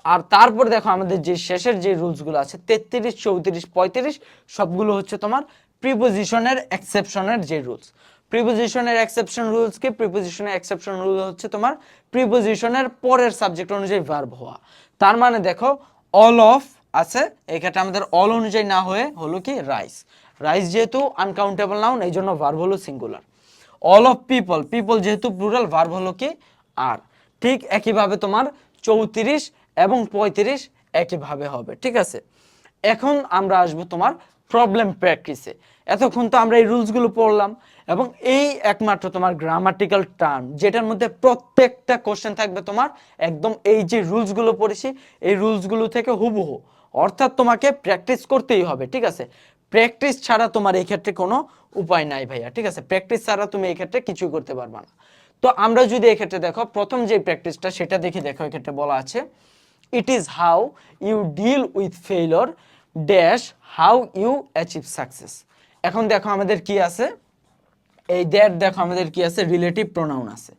আর তারপর দেখো আমাদের যে শেষের যে রুলসগুলো আছে 33 34 35 সবগুলো হচ্ছে তোমার প্রিপোজিশনের এক্সেপশনের যে রুলস। প্রিপোজিশনের এক্সেপশন রুলস কি, প্রিপোজিশনের এক্সেপশন রুল হচ্ছে তোমার প্রিপোজিশনের পরের সাবজেক্ট অনুযায়ী ভার্ব হওয়া। তার মানে দেখো অল অফ আছে, এক্ষেত্রে আমাদের অল অনুযায়ী না হয়ে হলো কি রাইস, রাইস যেহেতু আনকাউন্টেবল নাউন এই জন্য ভার্ব হলো singular. All of people, people যেহেতু প্লুরাল ভার্ব হলো কি আর। ঠিক একইভাবে তোমার 34 এবং 35 একইভাবে হবে। ঠিক আছে, এখন আমরা আসবো তোমার প্রবলেম প্র্যাকটিসে। এতক্ষণ তো আমরা এই রুলসগুলো পড়লাম এবং এই একমাত্র তোমার গ্রামাটিক্যাল টার্ম যেটার মধ্যে প্রত্যেকটা কোশ্চেন থাকবে তোমার একদম এই যে রুলসগুলো পড়েছি এই রুলসগুলো থেকে হুবহু, অর্থাৎ তোমাকে প্র্যাকটিস করতেই হবে। ঠিক আছে, প্র্যাকটিস ছাড়া তোমার এই ক্ষেত্রে কোনো উপায় নাই ভাইয়া। ঠিক আছে, প্র্যাকটিস ছাড়া তুমি এই ক্ষেত্রে কিছুই করতে পারবে না। তো আমরা যদি এই ক্ষেত্রে দেখো প্রথম যে প্র্যাকটিসটা সেটা দেখি, দেখো এই ক্ষেত্রে বলা আছে it is how you deal with failure dash how you achieve success. এখন দেখো আমাদের কি আছে, এই দ্যাট দেখো আমাদের কি আছে রিলেটিভ প্রোনাউন আছে,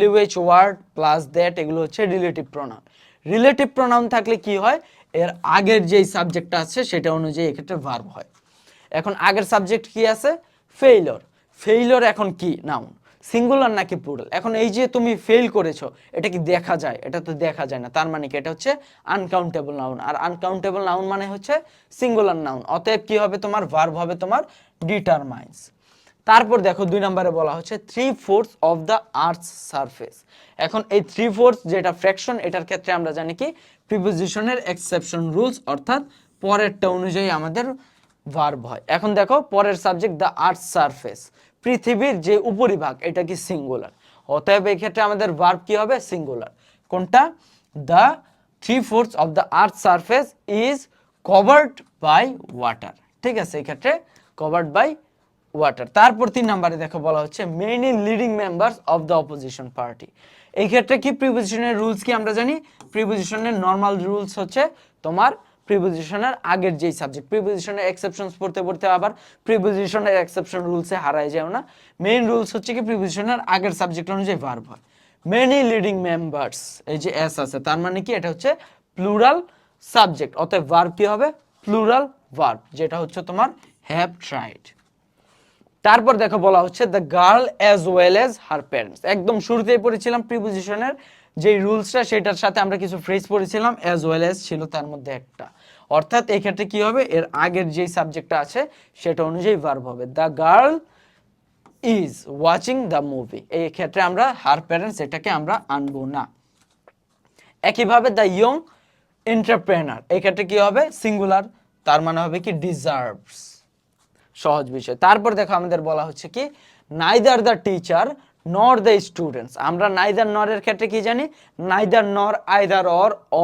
WH ওয়ার্ড প্লাস দ্যাট এগুলো হচ্ছে রিলেটিভ প্রোনাউন। রিলেটিভ প্রোনাউন থাকলে কি হয়, এর আগের যেই সাবজেক্টটা আছে সেটা অনুযায়ী এক্ষেত্রে ভার্ব হয়। এখন আগের সাবজেক্ট কি আছে ফেইলর, ফেইলর এখন কি নাউন, সিঙ্গুলার নাকি প্লুরাল। এখন এই যে তুমি ফেল করেছো এটা কি দেখা যায়, এটা তো দেখা যায় না, তার মানে কি এটা হচ্ছে আনকাউন্টেবল নাউন, আর আনকাউন্টেবল নাউন মানে হচ্ছে সিঙ্গুলার নাউন, অতএব কি হবে তোমার ভার্ব হবে তোমার ডিটারমাইন্স। তারপর দেখো 2 নম্বরে বলা হচ্ছে 3/4 অফ দ্য আর্থস সারফেস। এখন এই 3/4 যেটা ফ্র্যাকশন এটার ক্ষেত্রে আমরা জানি কি প্রিপোজিশনের এক্সেপশন রুলস, অর্থাৎ পরেরটা অনুযায়ী আমাদের ভার্ব হয়। এখন দেখো পরের সাবজেক্ট দ্য আর্থ সারফেস, পৃথিবীর যে উপরিভাগ এটা কি সিঙ্গুলার, অতএব এই ক্ষেত্রে আমাদের ভার্ব কি হবে সিঙ্গুলার। কোনটা, the 3/4 of the earth surface is covered by water. ঠিক আছে, এই ক্ষেত্রে কভার্ড বাই ওয়াটার। তারপর 3 নম্বরে দেখো বলা হচ্ছে many leading members of the opposition party. এই ক্ষেত্রে কি প্রিপোজিশনের রুলস কি আমরা জানি, প্রিপোজিশনের নরমাল রুলস হচ্ছে তোমার প্রিপোজিশনের আগের যেই সাবজেক্ট, প্রিপোজিশনের এক্সেপশনস পড়তে পড়তে আবার প্রিপোজিশনের এক্সেপশন রুলসে হারায় যাও না। মেইন রুলস হচ্ছে কি প্রিপোজিশনের আগের সাবজেক্ট অনুযায়ী ভার্ব হয়। মেনি লিডিং মেম্বার্স, এই যে এস আছে তার মানে কি এটা হচ্ছে প্লুরাল সাবজেক্ট, অতএব ভার্ব কি হবে প্লুরাল ভার্ব, যেটা হচ্ছে তোমার হ্যাভ ট্রাইড। তারপর দেখো বলা হচ্ছে the girl as well as her parents, একদম শুরুতেই পড়েছিলাম প্রিপোজিশনের যে রুলসটা সেটার সাথে আমরা কিছু ফ্রেজ পড়েছিলাম, অ্যাজ ওয়েল অ্যাজ ছিল তার মধ্যে একটা, অর্থাৎ এই ক্ষেত্রে কি হবে এর আগের যেই সাবজেক্টটা আছে সেটা অনুযায়ী ভার্ব হবে। The girl is watching the movie, এই ক্ষেত্রে আমরা হার প্যারেন্টস এটাকে আমরা আনবো না। একইভাবে দ্য ইয়ং এন্টারপ্রেনার, এই ক্ষেত্রে কি হবে সিঙ্গুলার, তার মানে হবে কি ডিজার্ভস, সহজ বিষয়। তারপর দেখো আমাদের বলা হচ্ছে কি নাইদার দ্য টিচার নর দ্য স্টুডেন্টস, আমরা নাইদার নর এর ক্ষেত্রে কি জানি নাইদার নর আইদার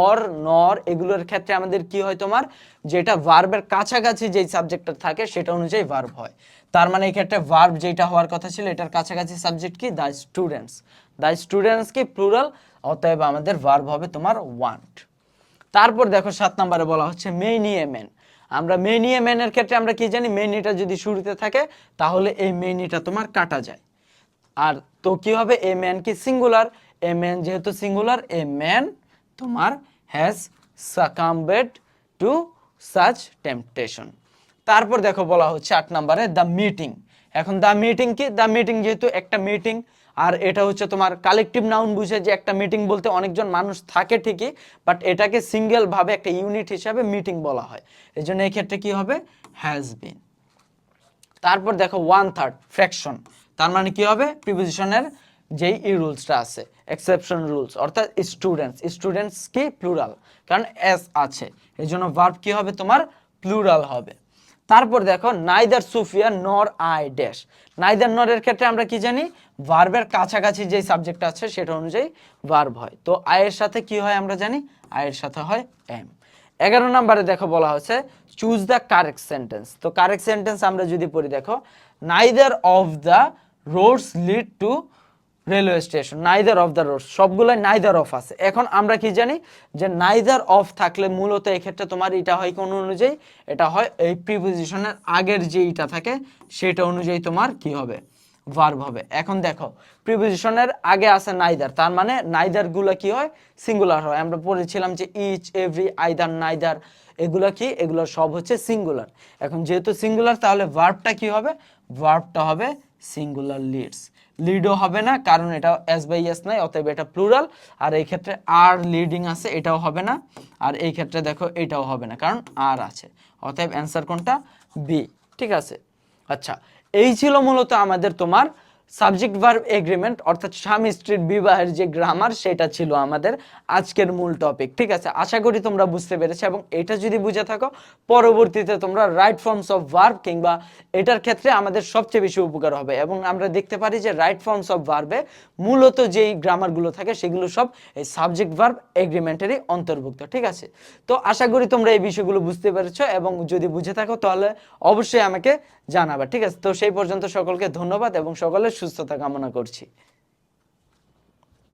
অর নর, এগুলোর ক্ষেত্রে আমাদের কি হয় তোমার যেটা ভার্বের কাছাকাছি যেই সাবজেক্টটা থাকে সেটা অনুযায়ী ভার্ব হয়। তার মানে এই ক্ষেত্রে ভার্ব যেটা হওয়ার কথা ছিল এটার কাছাকাছি সাবজেক্ট কি দ্য স্টুডেন্টস, দ্য স্টুডেন্টস কি প্লুরাল, অতএব আমাদের ভার্ব হবে তোমার ওয়ান্ট। তারপর দেখো 7 নম্বরে বলা হচ্ছে মেনি এ ম্যান, আমরা মেনি এ ম্যানের ক্ষেত্রে আমরা কি জানি মেনিটা যদি শুরুতে থাকে তাহলে এই মেনিটা তোমার কাটা যায়, আর তো কি হবে এ ম্যান কি সিঙ্গুলার, এ ম্যান যেহেতু সিঙ্গুলার এ ম্যান তোমার হ্যাজ সাকাম্বেড টু সাচ টেম্পটেশন। তারপর দেখো বলা হচ্ছে 8 নম্বরে দ্য মিটিং, এখন দ্য মিটিং কি দ্য মিটিং যেহেতু একটা মিটিং আর এটা হচ্ছে তোমার কালেকটিভ নাউন বুঝে যে একটা মিটিং বলতে অনেকজন মানুষ থাকে ঠিকই, বাট এটাকে সিঙ্গেল ভাবে একটা ইউনিট হিসাবে মিটিং বলা হয়, এই জন্য এই ক্ষেত্রে কি হবে হ্যাজ বিন। তারপর দেখো 1/3 ফ্র্যাকশন, তার মানে কি হবে প্রিপোজিশনের যেই এই রুলসটা আছে এক্সেপশন রুলস, অর্থাৎ স্টুডেন্টস, স্টুডেন্টস কি প্লুরাল কারণ এস আছে, এই জন্য ভার্ব কি হবে তোমার প্লুরাল হবে। তারপর দেখো নাইদার সুফিয়া নর আই ড্যাশ, নাইদার নর এর ক্ষেত্রে আমরা কি জানি ভার্বের কাছাকাছি যেই সাবজেক্ট আছে সেটা অনুযায়ী ভার্ব হয়, তো আয়ের সাথে কি হয় আমরা জানি আয়ের সাথে হয় এম। 11 নম্বরে দেখো বলা হচ্ছে চুজ দ্য কারেক্ট সেন্টেন্স, তো কারেক্ট সেন্টেন্স আমরা যদি পড়ি দেখো neither of the roads lead to railway station, neither of the roads সবগুলো নাইদার অফ আছে, এখন আমরা কি জানি যে নাইদার অফ থাকলে মূলত এই ক্ষেত্রে তোমার এটা হয় কোন অনুযায়ী এটা হয় এই প্রিপোজিশনের আগের যেইটা থাকে সেটা অনুযায়ী তোমার কি হবে ভার্ব হবে। এখন দেখো প্রিপোজিশনের আগে আছে নাইদার, তার মানে নাইদার গুলো কি হয় সিঙ্গুলার হয়, আমরা পড়েছিলাম যে ইচ এভরি আইদার নাইদার এগুলা কি এগুলো সব হচ্ছে সিঙ্গুলার, এখন যেহেতু সিঙ্গুলার তাহলে ভার্বটা কি হবে ভার্বটা হবে সিঙ্গুলার লিডস, লিডও হবে না কারণ এটা এস বাই এস নাই, অতএব এটা প্লুরাল, আর এই ক্ষেত্রে আর লিডিং আছে এটাও হবে না, আর এই ক্ষেত্রে দেখো এটাও হবে না কারণ আর আছে, অতএব অ্যান্সার কোনটা বি, ঠিক আছে। আচ্ছা এই ছিল মূলত আমাদের তোমার সাবজেক্ট ভার্ব এগ্রিমেন্ট অর্থাৎ স্বামী স্ত্রীর বিবাহের যে গ্রামার সেটা ছিল আমাদের আজকের মূল টপিক, ঠিক আছে। আশা করি তোমরা বুঝতে পেরেছো এবং এটা যদি বুঝে থাকো পরবর্তীতে তোমরা রাইট ফর্মস অফ ভার্ব কিংবা এটার ক্ষেত্রে আমাদের সবচেয়ে বেশি উপকার হবে, এবং আমরা দেখতে পারি যে রাইট ফর্মস অফ ভার্বে মূলত যেই গ্রামারগুলো থাকে সেগুলো সব এই সাবজেক্ট ভার্ব এগ্রিমেন্টেরই অন্তর্ভুক্ত, ঠিক আছে। তো আশা করি তোমরা এই বিষয়গুলো বুঝতে পেরেছো এবং যদি বুঝে থাকো তাহলে অবশ্যই আমাকে জানাবা, ঠিক আছে। তো সেই পর্যন্ত সকলকে ধন্যবাদ এবং সকলের সুস্থতা কামনা করছি।